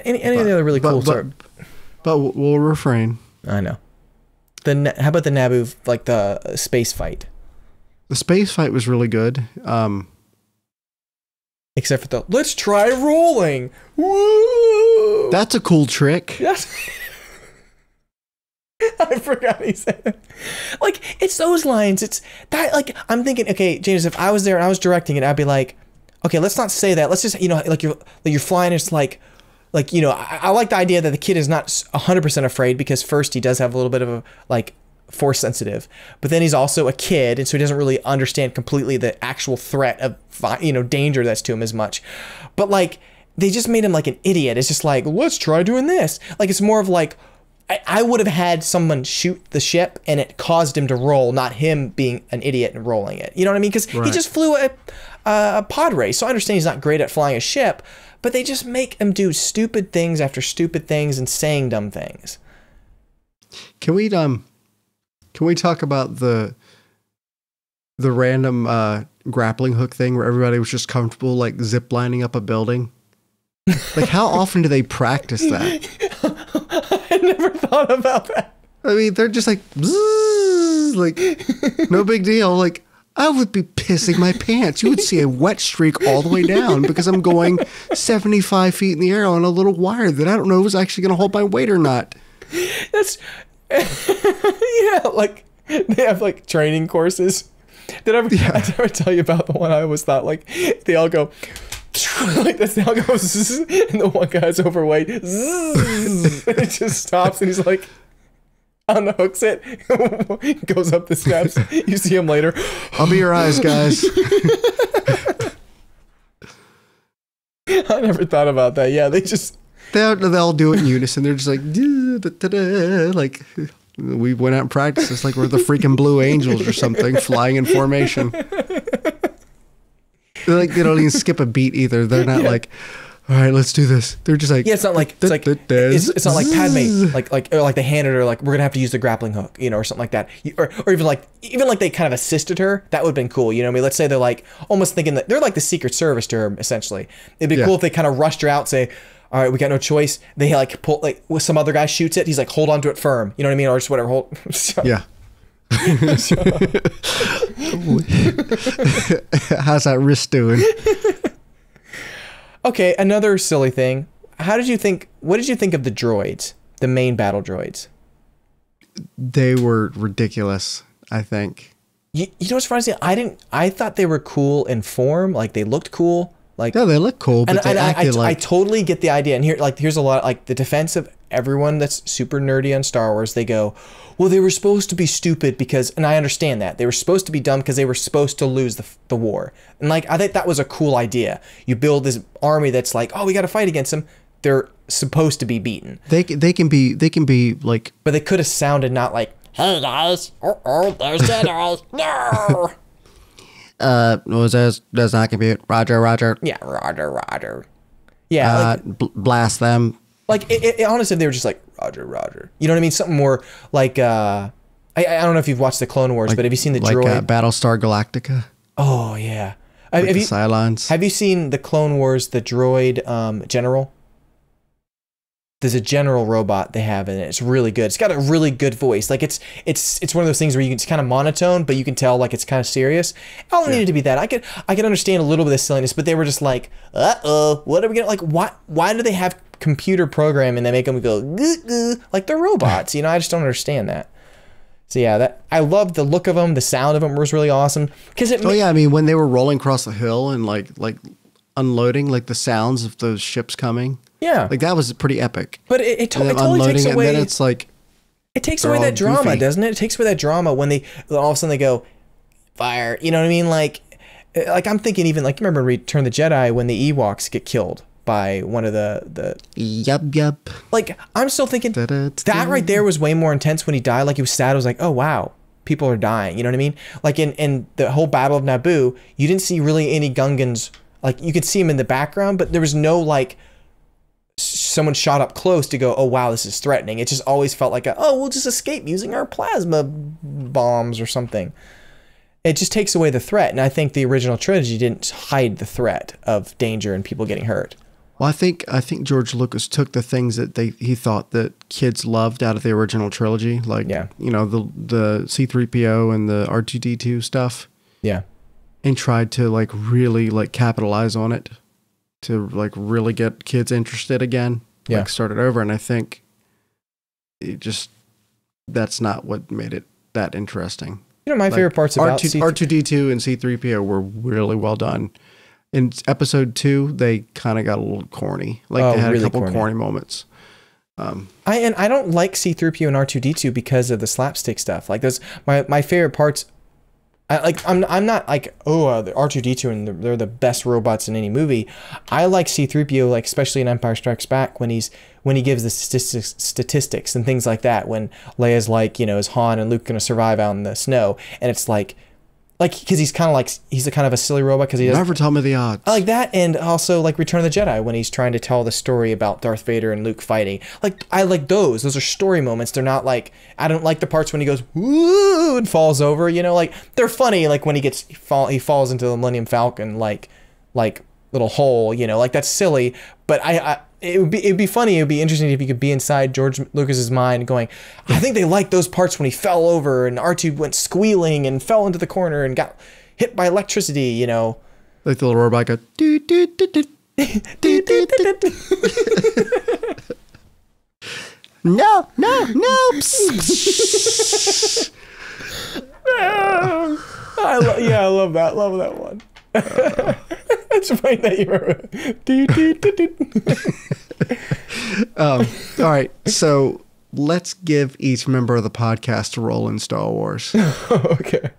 any other really cool story? But we'll refrain. I know. How about the Naboo, like the space fight? The space fight was really good. Except for let's try rolling. Woo! That's a cool trick. Yes. I forgot he said it. Like, it's those lines. It's that, like, I'm thinking, okay, James, if I was there and I was directing it, I'd be like, okay, let's not say that. Let's just, like you're flying. It's like, I like the idea that the kid is not 100% afraid, because first he does have a little bit of a, like, force sensitive, but then he's also a kid, and so he doesn't really understand completely the actual threat of, you know, danger that's to him as much. But like, they just made him like an idiot. It's just like, let's try doing this. Like, it's more of like, I would have had someone shoot the ship and it caused him to roll, not him being an idiot and rolling it. You know what I mean? Because he just flew a pod race. So I understand he's not great at flying a ship, but they just make him do stupid things after stupid things and saying dumb things. Can we talk about the random grappling hook thing where everybody was just comfortable like zip lining up a building? Like, how often do they practice that? I never thought about that. I mean, they're just like, zzz, like, no big deal. Like, I would be pissing my pants. You would see a wet streak all the way down because I'm going 75 feet in the air on a little wire that I don't know if it's actually going to hold my weight or not. That's, yeah, like, they have, like, training courses. Did I ever tell you about the one I always thought, like, they all go, like, that's how it goes, and the one guy's overweight, and it just stops, and he's like, unhooks it, goes up the steps. You see him later. I'll be your eyes, guys. I never thought about that. Yeah, they'll do it in unison. They're just like, like, we went out and practiced. It's like we're the freaking Blue Angels or something, flying in formation. Like, they don't even skip a beat either. They're not like, all right, let's do this. They're just like, yeah, it's not like it's not like Padme, like they handed her, like, we're gonna have to use the grappling hook, you know, or something like that, or even like they kind of assisted her. That would have been cool, you know what I mean? Let's say they're like almost thinking that they're like the Secret Service to her, essentially. It'd be cool if they kind of rushed her out, say, all right, we got no choice. They like pull, like, with some other guy shoots it, he's like, hold on to it firm, you know what I mean, or just whatever. Hold. Yeah. How's that wrist doing? Okay, another silly thing. What did you think of the droids, the main battle droids? They were ridiculous, I think. You know what's funny? I thought they were cool in form, like they looked cool. Like, yeah, they look cool, but I totally get the idea. And here's a lot, like, the defense of everyone that's super nerdy on Star Wars. They go, well, they were supposed to be stupid because, and I understand that they were supposed to be dumb because they were supposed to lose the war. And like, I think that was a cool idea. You build this army that's like, oh, we got to fight against them. They're supposed to be beaten. They can be like, but they could have sounded not like, hey guys, there's Jedi, no. does not compute. Roger. Yeah, Roger. Yeah, blast them. Like, it honestly, they were just like, Roger. You know what I mean? Something more like, I don't know if you've watched the Clone Wars, but have you seen the droid? Battlestar Galactica. Oh, yeah. Have you, Cylons. Have you seen the Clone Wars, the droid general? There's a general robot they have in it. It's really good. It's got a really good voice. Like, it's one of those things where it's kind of monotone, but you can tell like it's kind of serious. All it needed to be that. I could understand a little bit of silliness, but they were just like, what are we gonna, like, why do they have computer programming that make them go like they're robots? You know, I just don't understand that. So yeah, I loved the look of them. The sound of them was really awesome. I mean, when they were rolling across the hill and like unloading, like the sounds of those ships coming. Yeah, like that was pretty epic. But it totally takes away. And then it's like, it takes away that drama, goofy, doesn't it? It takes away that drama when all of a sudden they go fire. You know what I mean? Like I'm thinking even like, you remember Return of the Jedi when the Ewoks get killed by one of the Yep. Like, I'm still thinking that right there was way more intense when he died. Like, he was sad. I was like, oh wow, people are dying. You know what I mean? Like in the whole Battle of Naboo, you didn't see really any Gungans. Like, you could see them in the background, but there was no like someone shot up close to go, oh wow, this is threatening. It just always felt like we'll just escape using our plasma bombs or something. It just takes away the threat, and I think the original trilogy didn't hide the threat of danger and people getting hurt. Well, I think George Lucas took the things that he thought that kids loved out of the original trilogy, like you know, the C-3PO and the R2-D2 stuff. Yeah. And tried to like really like capitalize on it to like really get kids interested again. Yeah. Like start it over. And I think that's not what made it that interesting. You know, my favorite parts about R2-D2 and C-3PO were really well done. In episode 2, they kind of got a little corny. Like they had really a couple corny moments. I don't like C-3PO and R2-D2 because of the slapstick stuff. Like those, my favorite parts. I'm not like, the R2-D2 and they're the best robots in any movie. I like C-3PO, like especially in Empire Strikes Back when he gives the statistics and things like that. When Leia's like, is Han and Luke gonna survive out in the snow? And it's like because he's kind of like he's a kind of a silly robot because he doesn't never tell me the odds. I like that, and also like Return of the Jedi when he's trying to tell the story about Darth Vader and Luke fighting. Like I like those. Those are story moments. They're not like, I don't like the parts when he goes woo and falls over. Like they're funny. Like when he falls into the Millennium Falcon like little hole. Like that's silly. But it'd be funny. It'd be interesting if you could be inside George Lucas's mind going, I think they liked those parts when he fell over and R2 went squealing and fell into the corner and got hit by electricity, Like the little robot go, doo, doo, doo, doo. No. I love that. Love that one. It's funny that you remember. All right, so let's give each member of the podcast a role in Star Wars. Okay.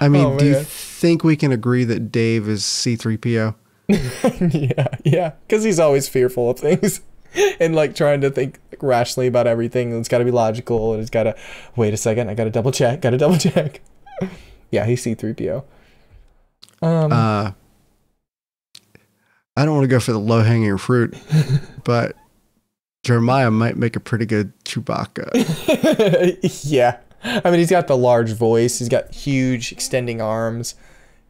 I mean, do you think we can agree that Dave is C-3PO? Yeah, because he's always fearful of things and like trying to think rationally about everything. And it's got to be logical, and it's got to wait a second. I got to double check. Yeah, he's C-3PO. I don't want to go for the low-hanging fruit, but Jeremiah might make a pretty good Chewbacca. Yeah. I mean, he's got the large voice. He's got huge extending arms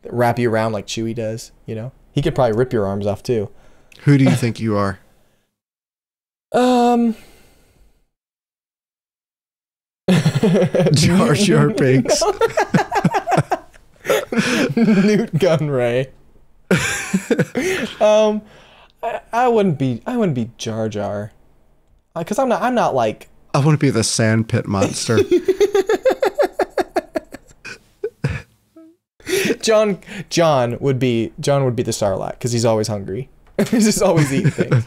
that wrap you around like Chewie does, He could probably rip your arms off, too. Who do you think you are? Jar Jar Binks. Newt Gunray. I wouldn't be Jar Jar, because I'm not like. I want to be the sandpit monster. John would be the Sarlacc because he's always hungry. He's just always eating things.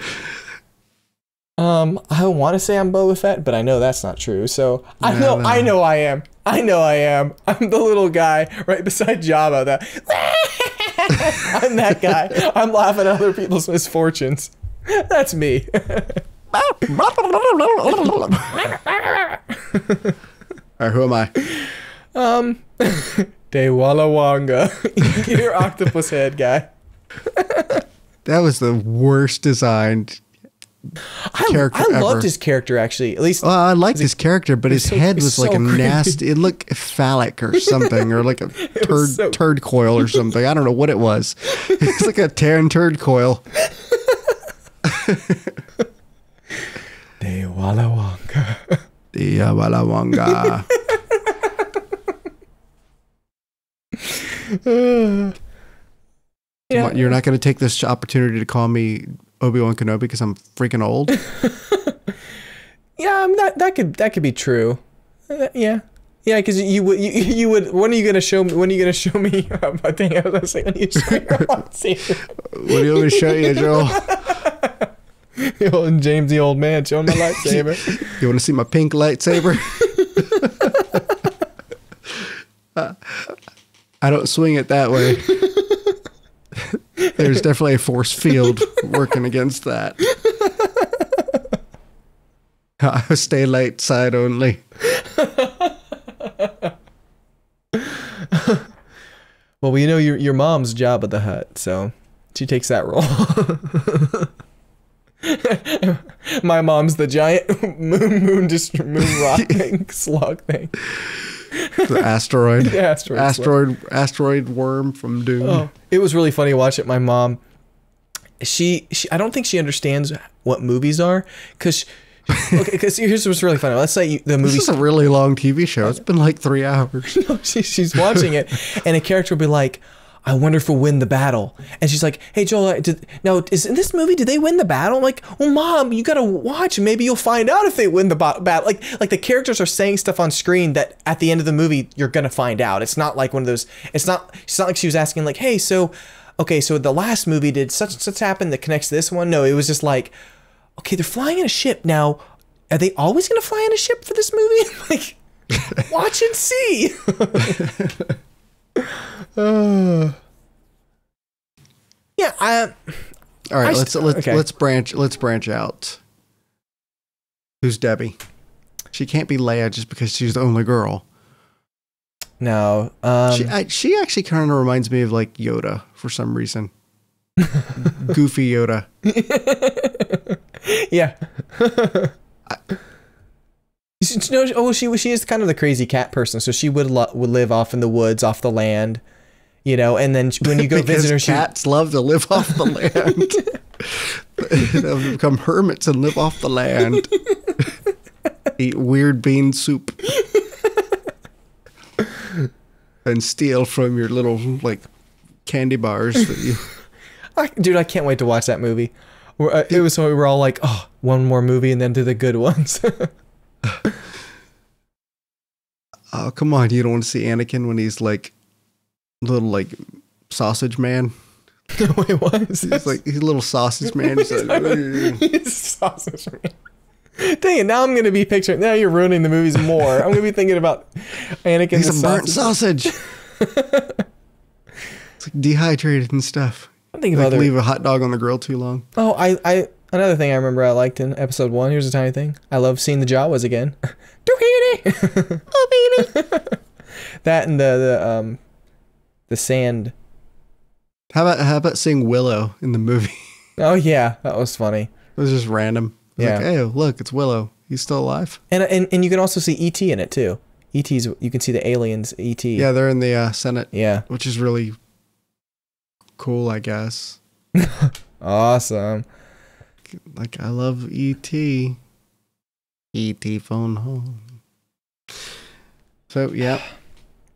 I want to say I'm Boba Fett, but I know that's not true. So I know I am. I'm the little guy right beside Jabba. I'm that guy. I'm laughing at other people's misfortunes. That's me. All right, who am I? Dewalawanga. You're octopus head guy. That was the worst designed character I loved his character, actually. At least, well, I liked his character, but his head was like a nasty. It looked phallic or something, or like a turd coil or something. I don't know what it was. It's like a turd coil. Dewalawanga. Dewalawanga. Yeah. You're not going to take this opportunity to call me Obi-Wan Kenobi because I'm freaking old? Yeah, that could be true. Yeah, because you would. When are you gonna show me? I think I was gonna say when you show me your lightsaber. What do you want me to show you, Joel? James, the old man, showing my lightsaber. You want to see my pink lightsaber? I don't swing it that way. There's definitely a force field working against that. I stay light side only. Well, your mom's Jabba the Hutt, so she takes that role. My mom's the giant moon rock thing, slug thing. The asteroid. The asteroid worm from Dune. Oh, it was really funny to watch it. My mom, she I don't think she understands what movies are, because here's what's really funny. Let's say the movie. This is a really long TV show. It's been like 3 hours. No, she's watching it, and a character will be like, I wonder if we'll win the battle. And she's like, hey, Joel, in this movie, did they win the battle? I'm like, well, Mom, you got to watch. Maybe you'll find out if they win the battle. Like the characters are saying stuff on screen that at the end of the movie, you're going to find out. It's not like one of those, it's not like she was asking like, hey, so the last movie did such and such happen that connects to this one? No, it was just like, okay, they're flying in a ship now. Are they always going to fly in a ship for this movie? Like, watch and see. Yeah, all right, let's branch out. Who's Debbie? She can't be Leia just because she's the only girl. No, she actually kind of reminds me of like Yoda for some reason. Goofy Yoda. Yeah. She is kind of the crazy cat person, so she would live off in the woods, off the land, you know. And then when you go visit her, cats love to live off the land. They'll become hermits and live off the land. Eat weird bean soup and steal from your little like candy bars that you. Dude, I can't wait to watch that movie. It was so we were all like, oh, one more movie and then do the good ones. Oh, come on. You don't want to see Anakin when he's like little like sausage man. Wait, what is this? He's a little sausage man. He's like, he's sausage man. Dang it, now I'm going to be picturing, now you're ruining the movies more. I'm going to be thinking about Anakin. He's a burnt sausage. It's like dehydrated and stuff. I'm thinking like leave a hot dog on the grill too long. Oh, another thing I remember I liked in episode 1, here's a tiny thing. I love seeing the Jawas again. Doohini! Oh, that and the sand. How about seeing Willow in the movie? Oh yeah, that was funny. It was just random. Yeah. Like, hey, look, it's Willow. He's still alive. And you can also see E.T. in it too. E.T.'s, you can see the aliens, E.T. Yeah, they're in the Senate. Yeah. Which is really cool, I guess. Awesome. Like, I love E.T. E.T. phone home. So, yeah.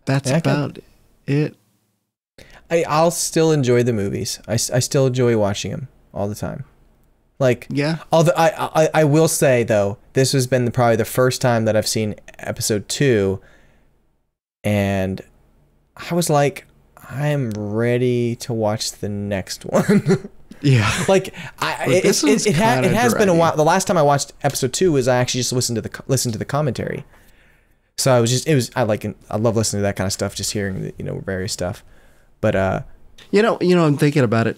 That's about it. I'll still enjoy the movies. I still enjoy watching them all the time. Like, yeah. Although I will say though, this has been probably the first time that I've seen episode 2, and I was like, I am ready to watch the next one. Yeah. Like it has been a while. The last time I watched episode 2 was I actually just listened to the commentary. So I love listening to that kind of stuff, just hearing the, various stuff. But you know, I'm thinking about it.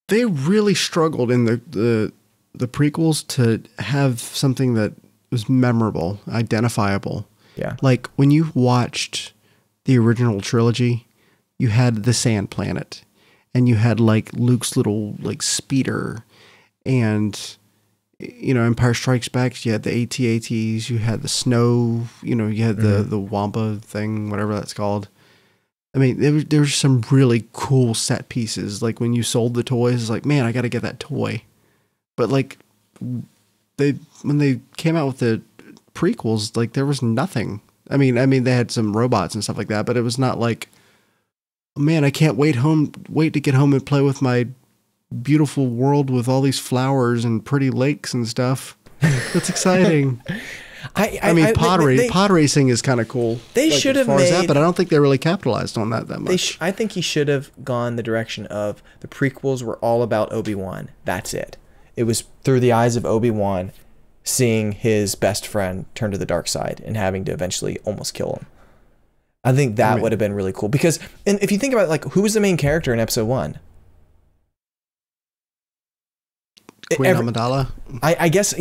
They really struggled in the prequels to have something that was memorable, identifiable. Yeah. Like when you watched the original trilogy, you had the Sand Planet, and you had like Luke's little like speeder, and Empire Strikes Back. You had the AT-ATs. You had the snow. You had the Wampa thing, whatever that's called. I mean, there were some really cool set pieces. Like when you sold the toys, it's like, man, I got to get that toy. But like, when they came out with the prequels, like there was nothing. I mean, they had some robots and stuff like that, but it was not like, man, I can't wait to get home and play with my beautiful world with all these flowers and pretty lakes and stuff. That's exciting. I mean, pod racing is kind of cool. They should have made that, but I don't think they really capitalized on that much. I think he should have gone the direction of the prequels were all about Obi-Wan. That's it. It was through the eyes of Obi-Wan seeing his best friend turn to the dark side and having to eventually almost kill him. I think that would have been really cool because, and if you think about it, like, who was the main character in episode 1? Queen Amidala. I guess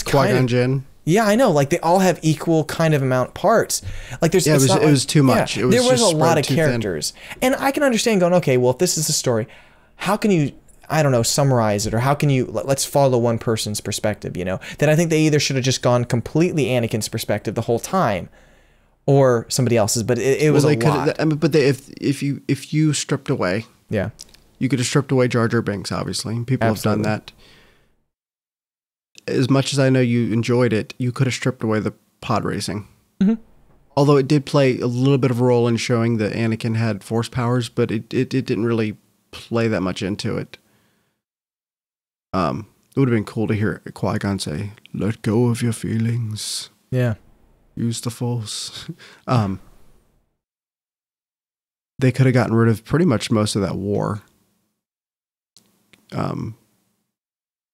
Qui-Gon Jinn. Yeah, I know. Like they all have equal kind of amount parts. Like there's it was too much. Yeah, there was a lot of characters, and I can understand going, okay, well, if this is the story, how can you, I don't know, summarize it, or how can you let's follow one person's perspective? Then I think they either should have just gone completely Anakin's perspective the whole time, or somebody else's. But it was a lot. But if you stripped away, yeah, you could have stripped away Jar Jar Binks. Obviously, people have done that. As much as I know you enjoyed it, you could have stripped away the pod racing. Mm-hmm. Although it did play a little bit of a role in showing that Anakin had force powers, but it didn't really play that much into it. It would have been cool to hear Qui-Gon say, "Let go of your feelings. Yeah. Use the force." They could have gotten rid of pretty much most of that war.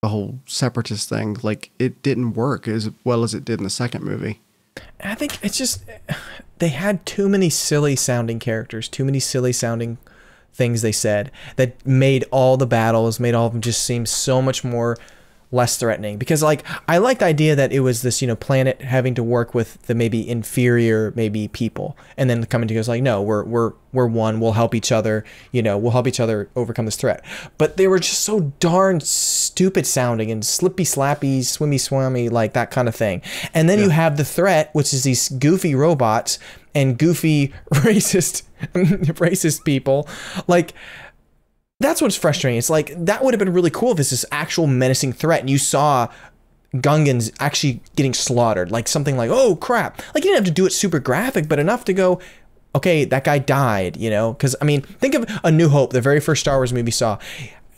the whole separatist thing, like it didn't work as well as it did in the second movie. I think it's just they had too many silly sounding characters, too many silly sounding things they said that made all the battles, made all of them just seem so much more less threatening. Because like I like the idea that it was this, you know, planet having to work with the maybe inferior maybe people, and then coming together like, no, we're one, we'll help each other, you know, we'll help each other overcome this threat. But they were just so darn stupid sounding and slippy slappy, swimmy swammy, like that kind of thing. And then you have the threat, which is these goofy robots and goofy racist people. Like, that's what's frustrating. It's like, that would have been really cool if it's this actual menacing threat and you saw Gungans actually getting slaughtered. Like something like, oh crap. Like you didn't have to do it super graphic, but enough to go, okay, that guy died, you know? Because, I mean, think of A New Hope, the very first Star Wars movie you saw.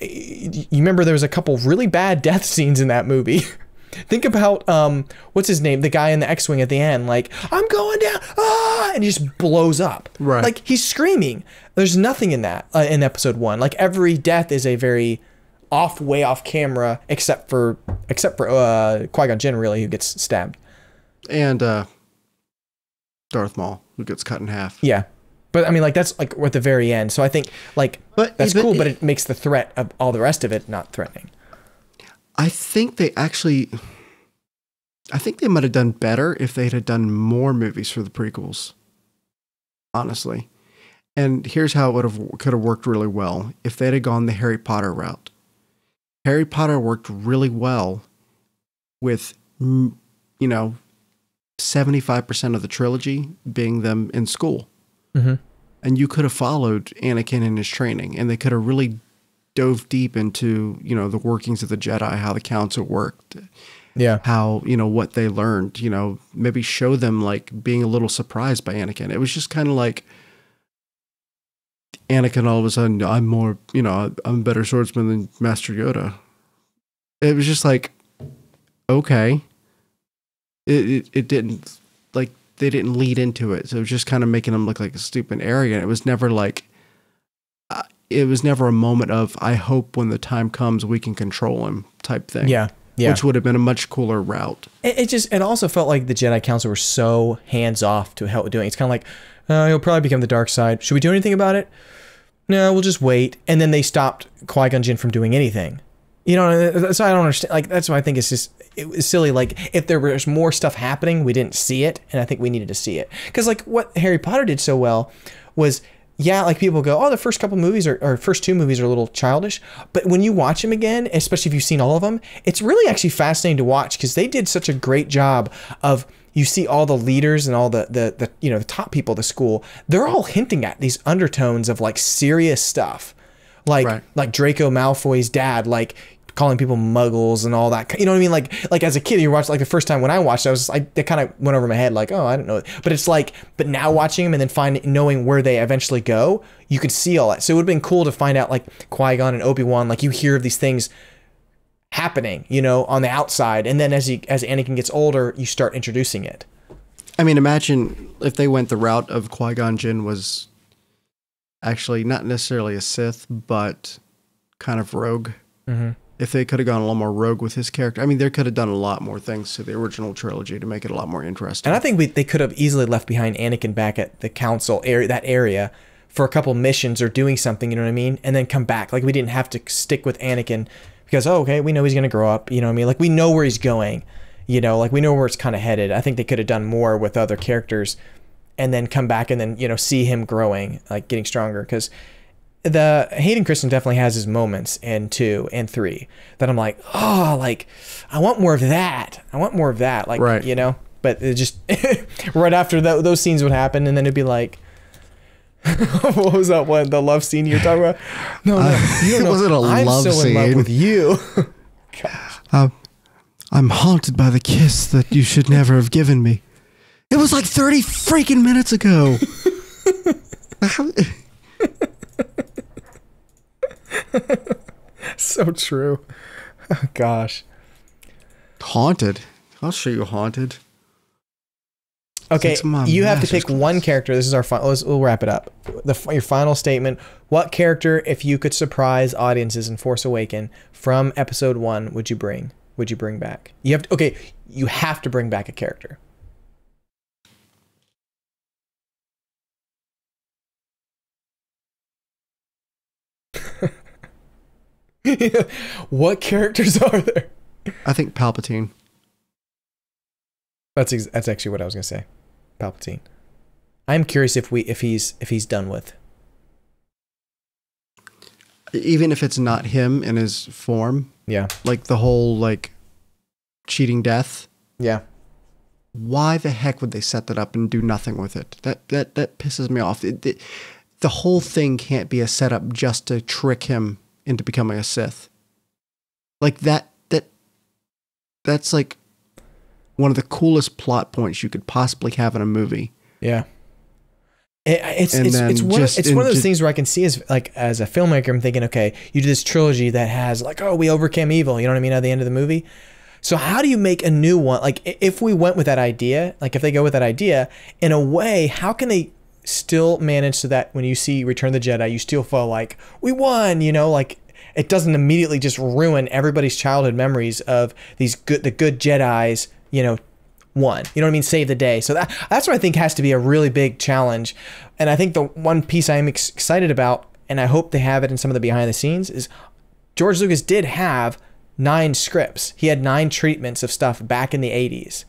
You remember there was a couple really bad death scenes in that movie. Think about, what's his name? The guy in the X-Wing at the end, like, I'm going down, and he just blows up. Right. Like, he's screaming. There's nothing in that, in episode 1. Like, every death is a very way off camera, except for Qui-Gon Jinn, really, who gets stabbed. And Darth Maul, who gets cut in half. Yeah. But, I mean, like, that's, like, at the very end. So I think, like, that's cool, but it makes the threat of all the rest of it not threatening. I think they might have done better if they had done more movies for the prequels, honestly. And here's how it could have worked really well if they'd have gone the Harry Potter route. Harry Potter worked really well with, you know, 75% of the trilogy being them in school. Mm-hmm. And you could have followed Anakin in his training, and they could have really dove deep into, you know, the workings of the Jedi, how the council worked, how, you know, what they learned, you know, maybe show them like being a little surprised by Anakin. It was just kind of like Anakin all of a sudden, I'm more, you know, I'm a better swordsman than Master Yoda. It was just like, okay. It didn't, like, they didn't lead into it. So it was just kind of making him look like a stupid arrogant. It was never like, it was never a moment of, I hope when the time comes we can control him type thing. Yeah. Yeah. Which would have been a much cooler route. It also felt like the Jedi Council were so hands off to help doing it. It's kind of like, he'll probably become the dark side. Should we do anything about it? No, we'll just wait. And then they stopped Qui-Gon Jinn from doing anything. You know, so I don't understand. Like, that's why I think it was silly. Like, if there was more stuff happening, we didn't see it. And I think we needed to see it. Because, like, what Harry Potter did so well was, yeah, like people go, oh, the first couple movies or first two movies are a little childish. But when you watch them again, especially if you've seen all of them, it's really actually fascinating to watch because they did such a great job of, you see all the leaders and all the you know, the top people of the school, they're all hinting at these undertones of like serious stuff. Like Draco Malfoy's dad, like calling people muggles and all that, you know what I mean? Like as a kid, you watch, like the first time when I watched, it kind of went over my head, like, oh, I don't know. But it's like, but now watching them and then knowing where they eventually go, you could see all that. So it would have been cool to find out, like Qui-Gon and Obi-Wan, like you hear of these things happening, you know, on the outside, and then as Anakin gets older, you start introducing it. I mean, imagine if they went the route of Qui-Gon Jinn was actually not necessarily a Sith, but kind of rogue. Mm-hmm. If they could have gone a little more rogue with his character. I mean, they could have done a lot more things to the original trilogy to make it a lot more interesting. And I think they could have easily left behind Anakin back at the council area, that area, for a couple missions or doing something, you know what I mean? And then come back. Like, we didn't have to stick with Anakin because, oh, okay, we know he's going to grow up, you know what I mean? Like, we know where he's going, you know, like we know where it's kind of headed. I think they could have done more with other characters and then come back and then, you know, see him growing, like getting stronger. Because the Hayden Christensen definitely has his moments in 2 and 3 that I'm like, oh, like I want more of that. I want more of that. Like, right. You know, but it just right after those scenes would happen. And then it'd be like, what was that one? The love scene you're talking about? No, you don't know. It wasn't a love scene. I'm so in love with you. Gosh. I'm haunted by the kiss that you should never have given me. It was like 30 freaking minutes ago. So true. Oh, gosh. Haunted. I'll show you haunted. Okay, It's my you have to master's pick one class. character. This is our final. We'll wrap it up. Your final statement. What character, if you could surprise audiences in Force Awakens from Episode 1, would you bring? Would you bring back? You have to. Okay, you have to bring back a character. What characters are there? I think Palpatine. That's actually what I was gonna say. Palpatine. I'm curious if he's done with. Even if it's not him in his form, Yeah. like the whole like cheating death. Yeah. Why the heck would they set that up and do nothing with it? That pisses me off. The whole thing can't be a setup just to trick him into becoming a Sith. Like that's like one of the coolest plot points you could possibly have in a movie. Yeah. It's one of those things where I can see as a filmmaker, I'm thinking, okay, you do this trilogy that has like, oh, we overcame evil, you know what I mean, at the end of the movie. So how do you make a new one? Like if we went with that idea, like if they go with that idea, in a way, how can they still manage so that when you see Return of the Jedi, you still feel like we won, you know, like it doesn't immediately just ruin everybody's childhood memories of the good Jedis, you know, won. You know what I mean? Save the day. So that's what I think has to be a really big challenge. And I think the one piece I'm excited about, and I hope they have it in some of the behind the scenes, is George Lucas did have 9 scripts. He had 9 treatments of stuff back in the 80s.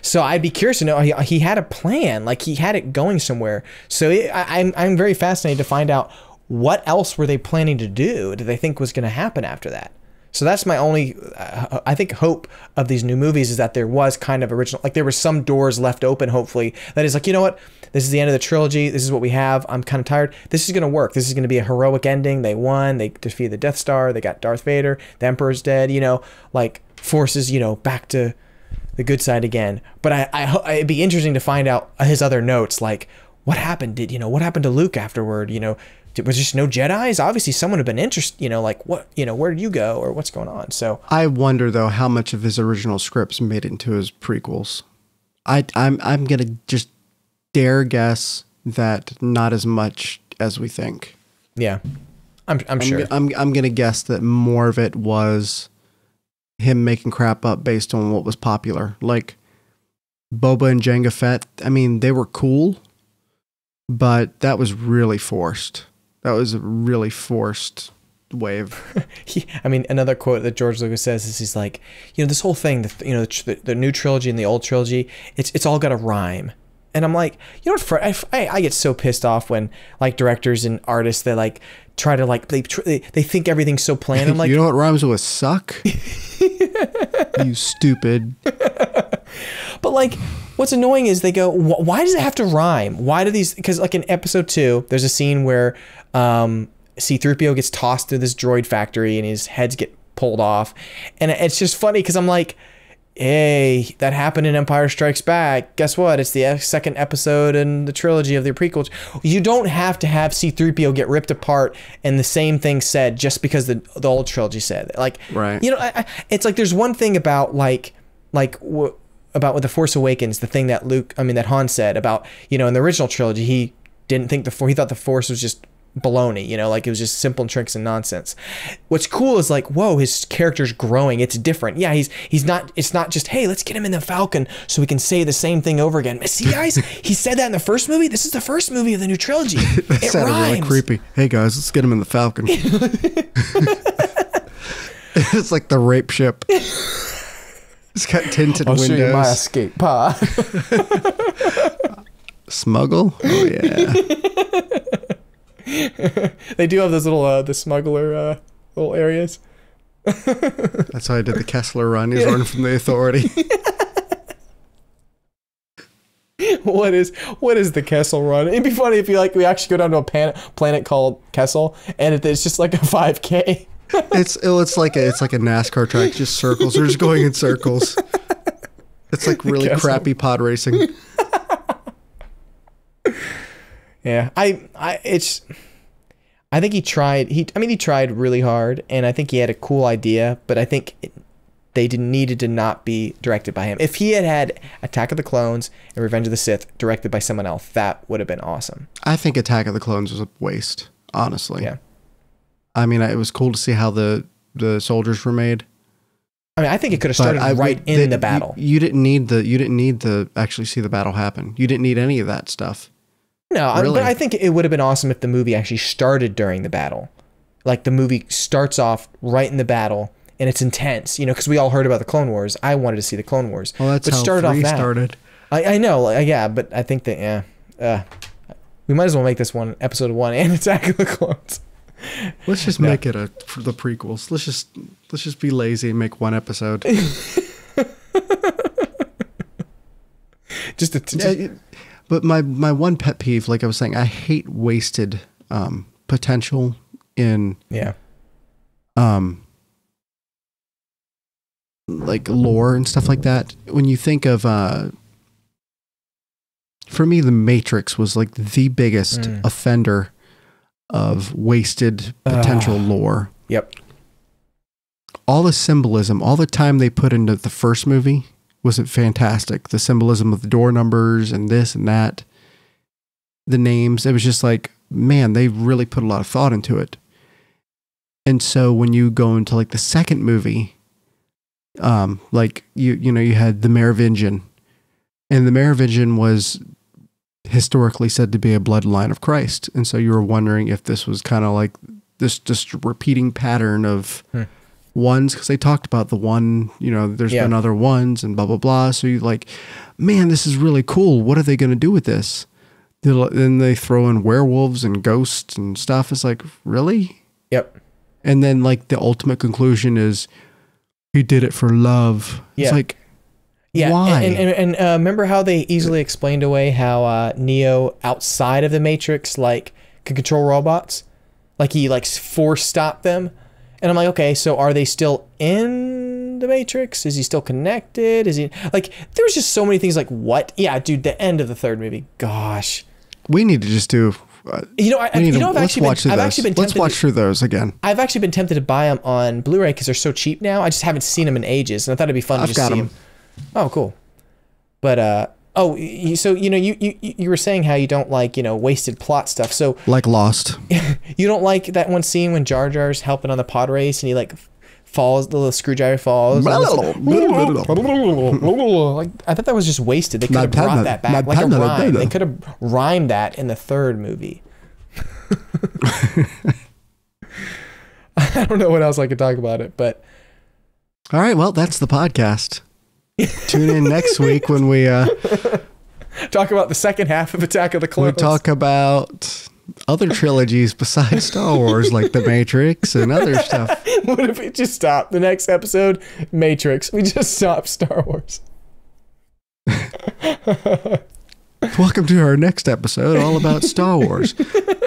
So I'd be curious to know, he had a plan, like he had it going somewhere. So I'm very fascinated to find out what else were they planning to do? Did they think was going to happen after that? So that's my only, I think, hope of these new movies is that there was kind of original, like there were some doors left open, hopefully, that is like, you know what, this is the end of the trilogy, this is what we have, I'm kind of tired, this is going to work, this is going to be a heroic ending, they won, they defeated the Death Star, they got Darth Vader, the Emperor's dead, you know, like forces, you know, back to the good side again. But it'd be interesting to find out his other notes, like what happened, what happened to Luke afterward, you know, was just no Jedis? Obviously someone had been interested, you know, like what, you know, where did you go or what's going on? So I wonder though how much of his original scripts made it into his prequels. I'm gonna just dare guess that not as much as we think. Yeah, I'm sure. I'm gonna guess that more of it was him making crap up based on what was popular. Like Boba and Jango Fett, I mean, they were cool, but that was really forced. That was a really forced wave. I mean, another quote that George Lucas says is he's like, you know, this whole thing, the new trilogy and the old trilogy, it's all got a rhyme. And I'm like, you know what, Fred, I get so pissed off when like directors and artists, they like try to like, they think everything's so planned. I'm like, you know what rhymes with suck? You stupid. But like, what's annoying is they go, why does it have to rhyme? Why do these, because like in episode 2, there's a scene where C-3PO gets tossed through this droid factory and his heads get pulled off. And it's just funny because I'm like, hey, that happened in Empire Strikes Back. Guess what? It's the second episode in the trilogy of the prequels. You don't have to have C-3PO get ripped apart and the same thing said just because the old trilogy said it. Like, right. You know, it's like there's one thing about about with the Force Awakens, the thing that that Han said about, you know, in the original trilogy, he didn't think he thought the Force was just baloney, you know, like it was just simple tricks and nonsense. What's cool is like, whoa, his character's growing. It's different. Yeah, he's not, it's not just, hey, let's get him in the Falcon so we can say the same thing over again. See, guys, he said that in the first movie. This is the first movie of the new trilogy. That it sounded rhymes. really creepy. Hey guys, let's get him in the Falcon. It's like the rape ship. It's got tinted I'll windows. show you my escape pod. Smuggle? Oh yeah. They do have those little the smuggler little areas. That's how I did the Kessler run. He's running from the Authority. What is the Kessel run? It'd be funny if we actually go down to a planet called Kessel and it's just like a 5K. It's like a NASCAR track, just circles. They're just going in circles. It's like really crappy pod racing. Yeah, I think he tried. He tried really hard, and I think he had a cool idea. But I think they needed to not be directed by him. If he had Attack of the Clones and Revenge of the Sith directed by someone else, that would have been awesome. I think Attack of the Clones was a waste, honestly. Yeah. I mean, it was cool to see how the soldiers were made. I mean, I think it could have started in the battle. You didn't need to actually see the battle happen. You didn't need any of that stuff. No, really. But I think it would have been awesome if the movie actually started during the battle. Like the movie starts off right in the battle and it's intense, you know, because we all heard about the Clone Wars. I wanted to see the Clone Wars. Well, that's how 3 started. I know, yeah, but I think that, we might as well make this one episode 1 and Attack of the Clones. Let's just make it for the prequels. Let's just be lazy and make 1 episode. But my one pet peeve, like I was saying, I hate wasted potential in like lore and stuff like that. When you think of for me, The Matrix was like the biggest offender of wasted potential lore. Yep. All the symbolism, all the time they put into the first movie wasn't fantastic. The symbolism of the door numbers and this and that, the names, it was just like, man, they really put a lot of thought into it. And so when you go into like the second movie, like you know, you had the Merovingian, and the Merovingian was historically said to be a bloodline of Christ. And so you were wondering if this was kind of like this just repeating pattern of ones, because they talked about the one, you know, there's been other ones and blah, blah, blah. So you're like, man, this is really cool. What are they going to do with this? Then they throw in werewolves and ghosts and stuff. It's like, really? Yep. And then like the ultimate conclusion is he did it for love. Yeah. It's like, yeah. Why? And remember how they easily explained away how Neo outside of the Matrix like could control robots? Like he like force stopped them. And I'm like, okay, so are they still in the Matrix? Is he still connected? Is he like? There was just so many things. Like what? Yeah, dude, the end of the third movie. Gosh, we need to just do. I've actually been. Let's watch through those again. I've actually been tempted to buy them on Blu-ray because they're so cheap now. I just haven't seen them in ages, and I thought it'd be fun to just see them. Oh, cool. But so you know, you were saying how you don't like, you know, wasted plot stuff. So like Lost. You don't like that one scene when Jar Jar's helping on the pod race and he like falls, the little screwdriver falls. Like, I thought that was just wasted. They could have brought that back like a rhyme. They could have rhymed that in the third movie. I don't know what else I could talk about it, but all right, well, that's the podcast. Tune in next week when we talk about the second half of Attack of the Clones. We talk about other trilogies besides Star Wars, like The Matrix and other stuff. What if we just stop the next episode? Matrix. We just stop Star Wars. Welcome to our next episode, all about Star Wars.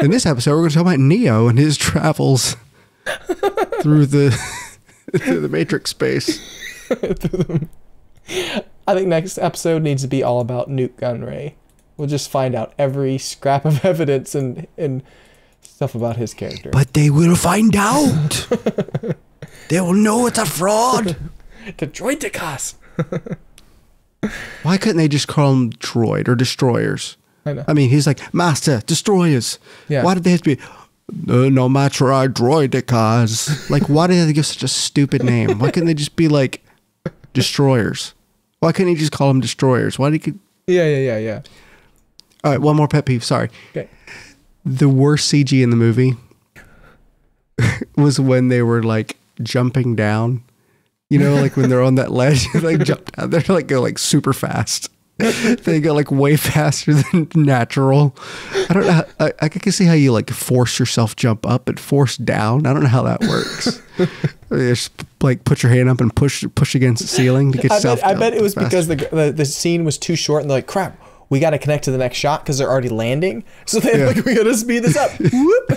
In this episode, we're going to talk about Neo and his travels through the Matrix space. I think next episode needs to be all about Newt Gunray. We'll just find out every scrap of evidence and stuff about his character. But they will find out. They will know it's a fraud. The Droidicas. Why couldn't they just call them droid or destroyers? I know. I mean, he's like, Master, destroyers. Yeah. Why did they have to be... No matter our droidicas. Like, why did they give such a stupid name? Why couldn't they just be like destroyers? Why couldn't he just call them destroyers? Why did he... Yeah. All right, one more pet peeve. Sorry. Okay. The worst CG in the movie was when they were like jumping down. You know, like when they're on that ledge, like jump down. They're like go like super fast. They go like way faster than natural. I don't know. I can see how you like force yourself jump up and force down. I don't know how that works. You just like put your hand up and push against the ceiling to get yourself. I bet it was because the scene was too short and they're like, crap, we got to connect to the next shot because they're already landing. So they're like, we got to speed this up. Whoop.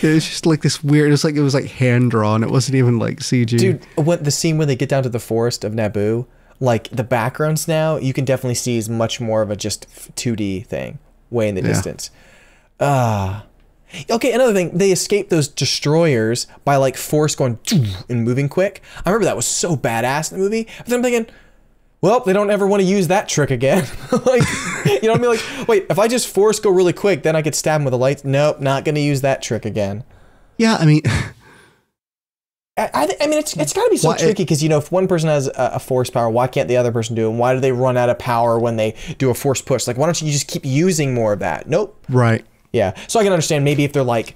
It's just like this weird. It's like it was like hand drawn. It wasn't even like CG. Dude, what the scene when they get down to the forest of Naboo, like the backgrounds now, you can definitely see is much more of a just 2D thing, way in the distance. Okay, another thing, they escape those destroyers by like Force going and moving quick. I remember that was so badass in the movie. But then I'm thinking, well, they don't ever want to use that trick again. Like, you know what I mean? Like, wait, if I just Force go really quick, then I could stab him with a light. Nope, not going to use that trick again. Yeah, I mean, I mean, it's got to be so tricky because, you know, if one person has a Force power, why can't the other person do it? And why do they run out of power when they do a Force push? Like, why don't you just keep using more of that? Nope. Right. Yeah, so I can understand maybe if they're like,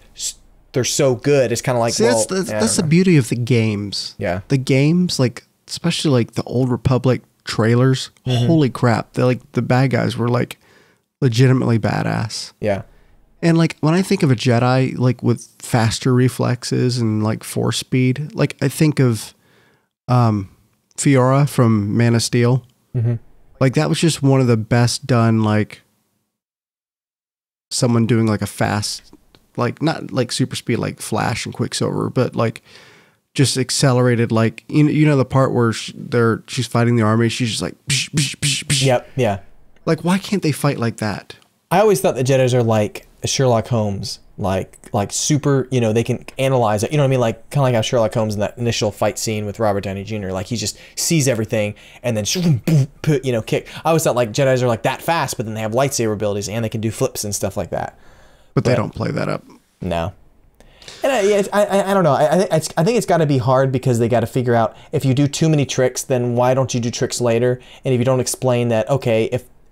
they're so good, it's kind of like, see, well, that's the beauty of the games. Yeah. The games, like, especially like the Old Republic trailers, holy crap. They're like, the bad guys were like legitimately badass. Yeah. And like, when I think of a Jedi, like with faster reflexes and like force speed, like I think of Fiora from Man of Steel. Like that was just one of the best done, like, someone doing like a fast, like not like super speed like Flash and Quicksilver, but like just accelerated, like you know the part where she's fighting the army, she's just like psh, psh, psh, psh. Yep. Yeah. Like, why can't they fight like that? I always thought the Jedis are like Sherlock Holmes, like super, you know, they can analyze it, you know what I mean, like kind of like how Sherlock Holmes in that initial fight scene with Robert Downey Jr., like he just sees everything and then you know, kick. I always thought like Jedis are like that fast, but then they have lightsaber abilities and they can do flips and stuff like that. But they don't play that up. No. And I don't know. I think it's got to be hard because they got to figure out if you do too many tricks, then why don't you do tricks later? And if you don't explain that, okay,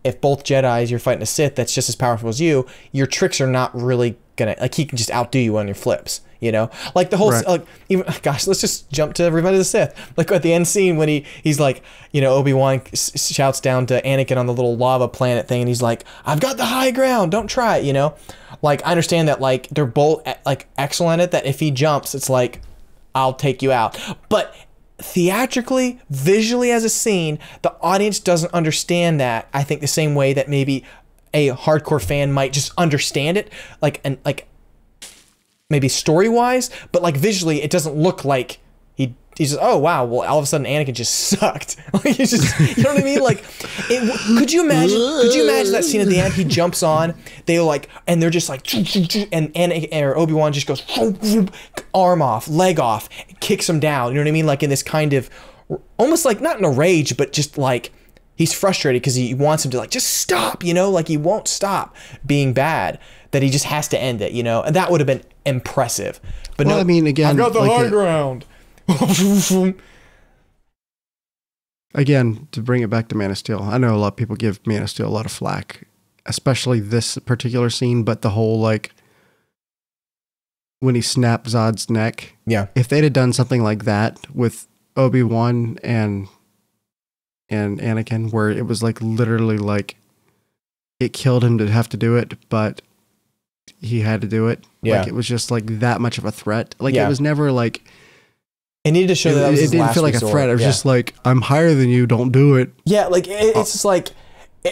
if both Jedis you're fighting a Sith that's just as powerful as you, your tricks are not really gonna, like, he can just outdo you on your flips, you know, like the whole like, even, gosh, let's just jump to Revenge of the Sith, like at the end scene when he's like, you know, Obi-Wan shouts down to Anakin on the little lava planet thing and he's like, I've got the high ground, don't try it, you know. Like I understand that like they're both like excellent at that. If he jumps, it's like, I'll take you out, but theatrically, visually as a scene, the audience doesn't understand that. I think the same way that maybe a hardcore fan might just understand it, like, and like maybe story wise, but like visually, it doesn't look like he's just, oh wow, well all of a sudden Anakin just sucked. Like he's just, you know what I mean? Like, could you imagine that scene at the end? He jumps on, they like, and they're just like, and or Obi-Wan just goes, arm off, leg off, kicks him down. You know what I mean? Like in this kind of, almost like not in a rage, but just like he's frustrated because he wants him to like just stop. You know, like he won't stop being bad. That he just has to end it. You know, and that would have been impressive. But well, no, I mean, again, I got the high ground. Again, to bring it back to Man of Steel, I know a lot of people give Man of Steel a lot of flack, especially this particular scene, but the whole, like, when he snapped Zod's neck. Yeah. If they'd have done something like that with Obi-Wan and Anakin, where it was like literally like it killed him to have to do it, but he had to do it. Yeah. Like it was just like that much of a threat. Like it was never like, it needed to show that was his didn't last feel like resort. a threat. It was just like, I'm higher than you, don't do it. Yeah, like it's just like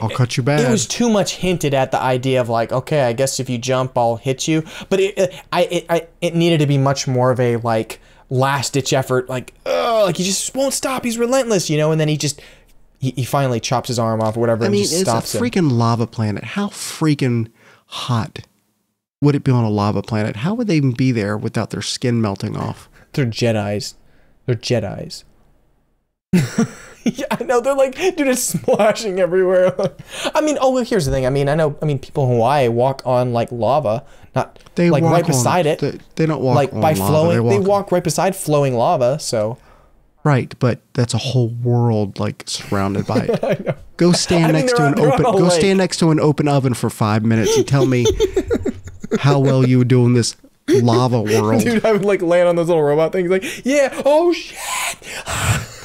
I'll cut you bad. It was too much hinted at the idea of like, okay, I guess if you jump, I'll hit you. But it needed to be much more of a like last ditch effort. Like he just won't stop. He's relentless, you know. And then he finally chops his arm off or whatever. I mean, and just stops it's a freaking lava planet. How freaking hot would it be on a lava planet? How would they even be there without their skin melting off? They're Jedis. They're Jedis. Yeah, I know. They're like, dude, it's splashing everywhere. I mean, oh, well, here's the thing. I mean, people in Hawaii walk on like lava, not they like walk right beside it. They don't walk like on by lava. flowing. They walk right beside flowing lava. So. Right, but that's a whole world like surrounded by it. I know. Go stand next to an open. Go stand next to an open oven for 5 minutes and tell me how well you would do in this lava world. Dude, I would like land on those little robot things. Like, yeah, oh shit,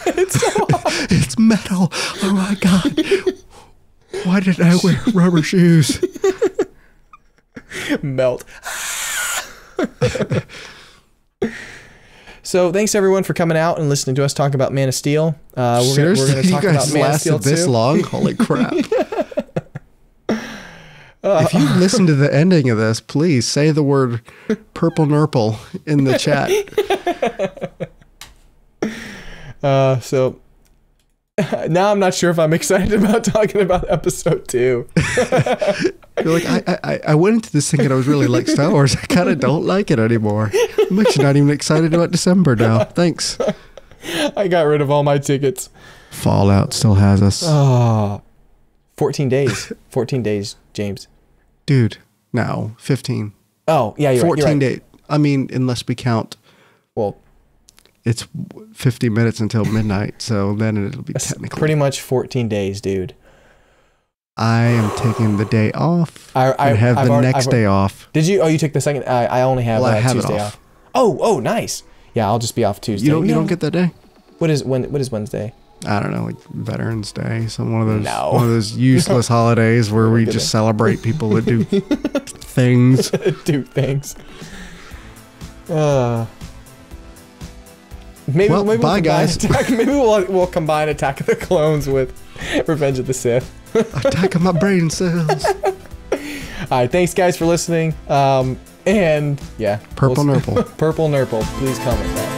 it's so hot. It's metal. Oh my god. Why did I wear rubber shoes? Melt. So thanks everyone for coming out and listening to us talk about Man of Steel. We're going to talk about Man of Steel this too. long? Holy crap. If you listen to the ending of this, please say the word purple nurple in the chat. So now I'm not sure if I'm excited about talking about episode 2. You're like, I went into this thinking I was really like Star Wars. I kind of don't like it anymore. I'm actually not even excited about December now. Thanks. I got rid of all my tickets. Fallout still has us. Oh, 14 days. 14 days, James. Dude, no, 15. Oh, yeah, you're 14 right. You're right. days. I mean, unless we count. Well, it's 50 minutes until midnight, so then it'll be technically. Pretty much 14 days, dude. I am taking the day off. I have the next day off. Did you? Oh, you took the second. I only have, I have Tuesday it off. Oh, nice. Yeah, I'll just be off Tuesday. You don't get that day? What is Wednesday? I don't know, like Veterans Day, one of those useless holidays where we just celebrate people that do things. Do things. Maybe bye guys. Maybe we'll combine Attack of the Clones with Revenge of the Sith. Attack of my brain cells. All right, thanks guys for listening. And yeah, Purple Nurple. Purple Nurple. Please comment that.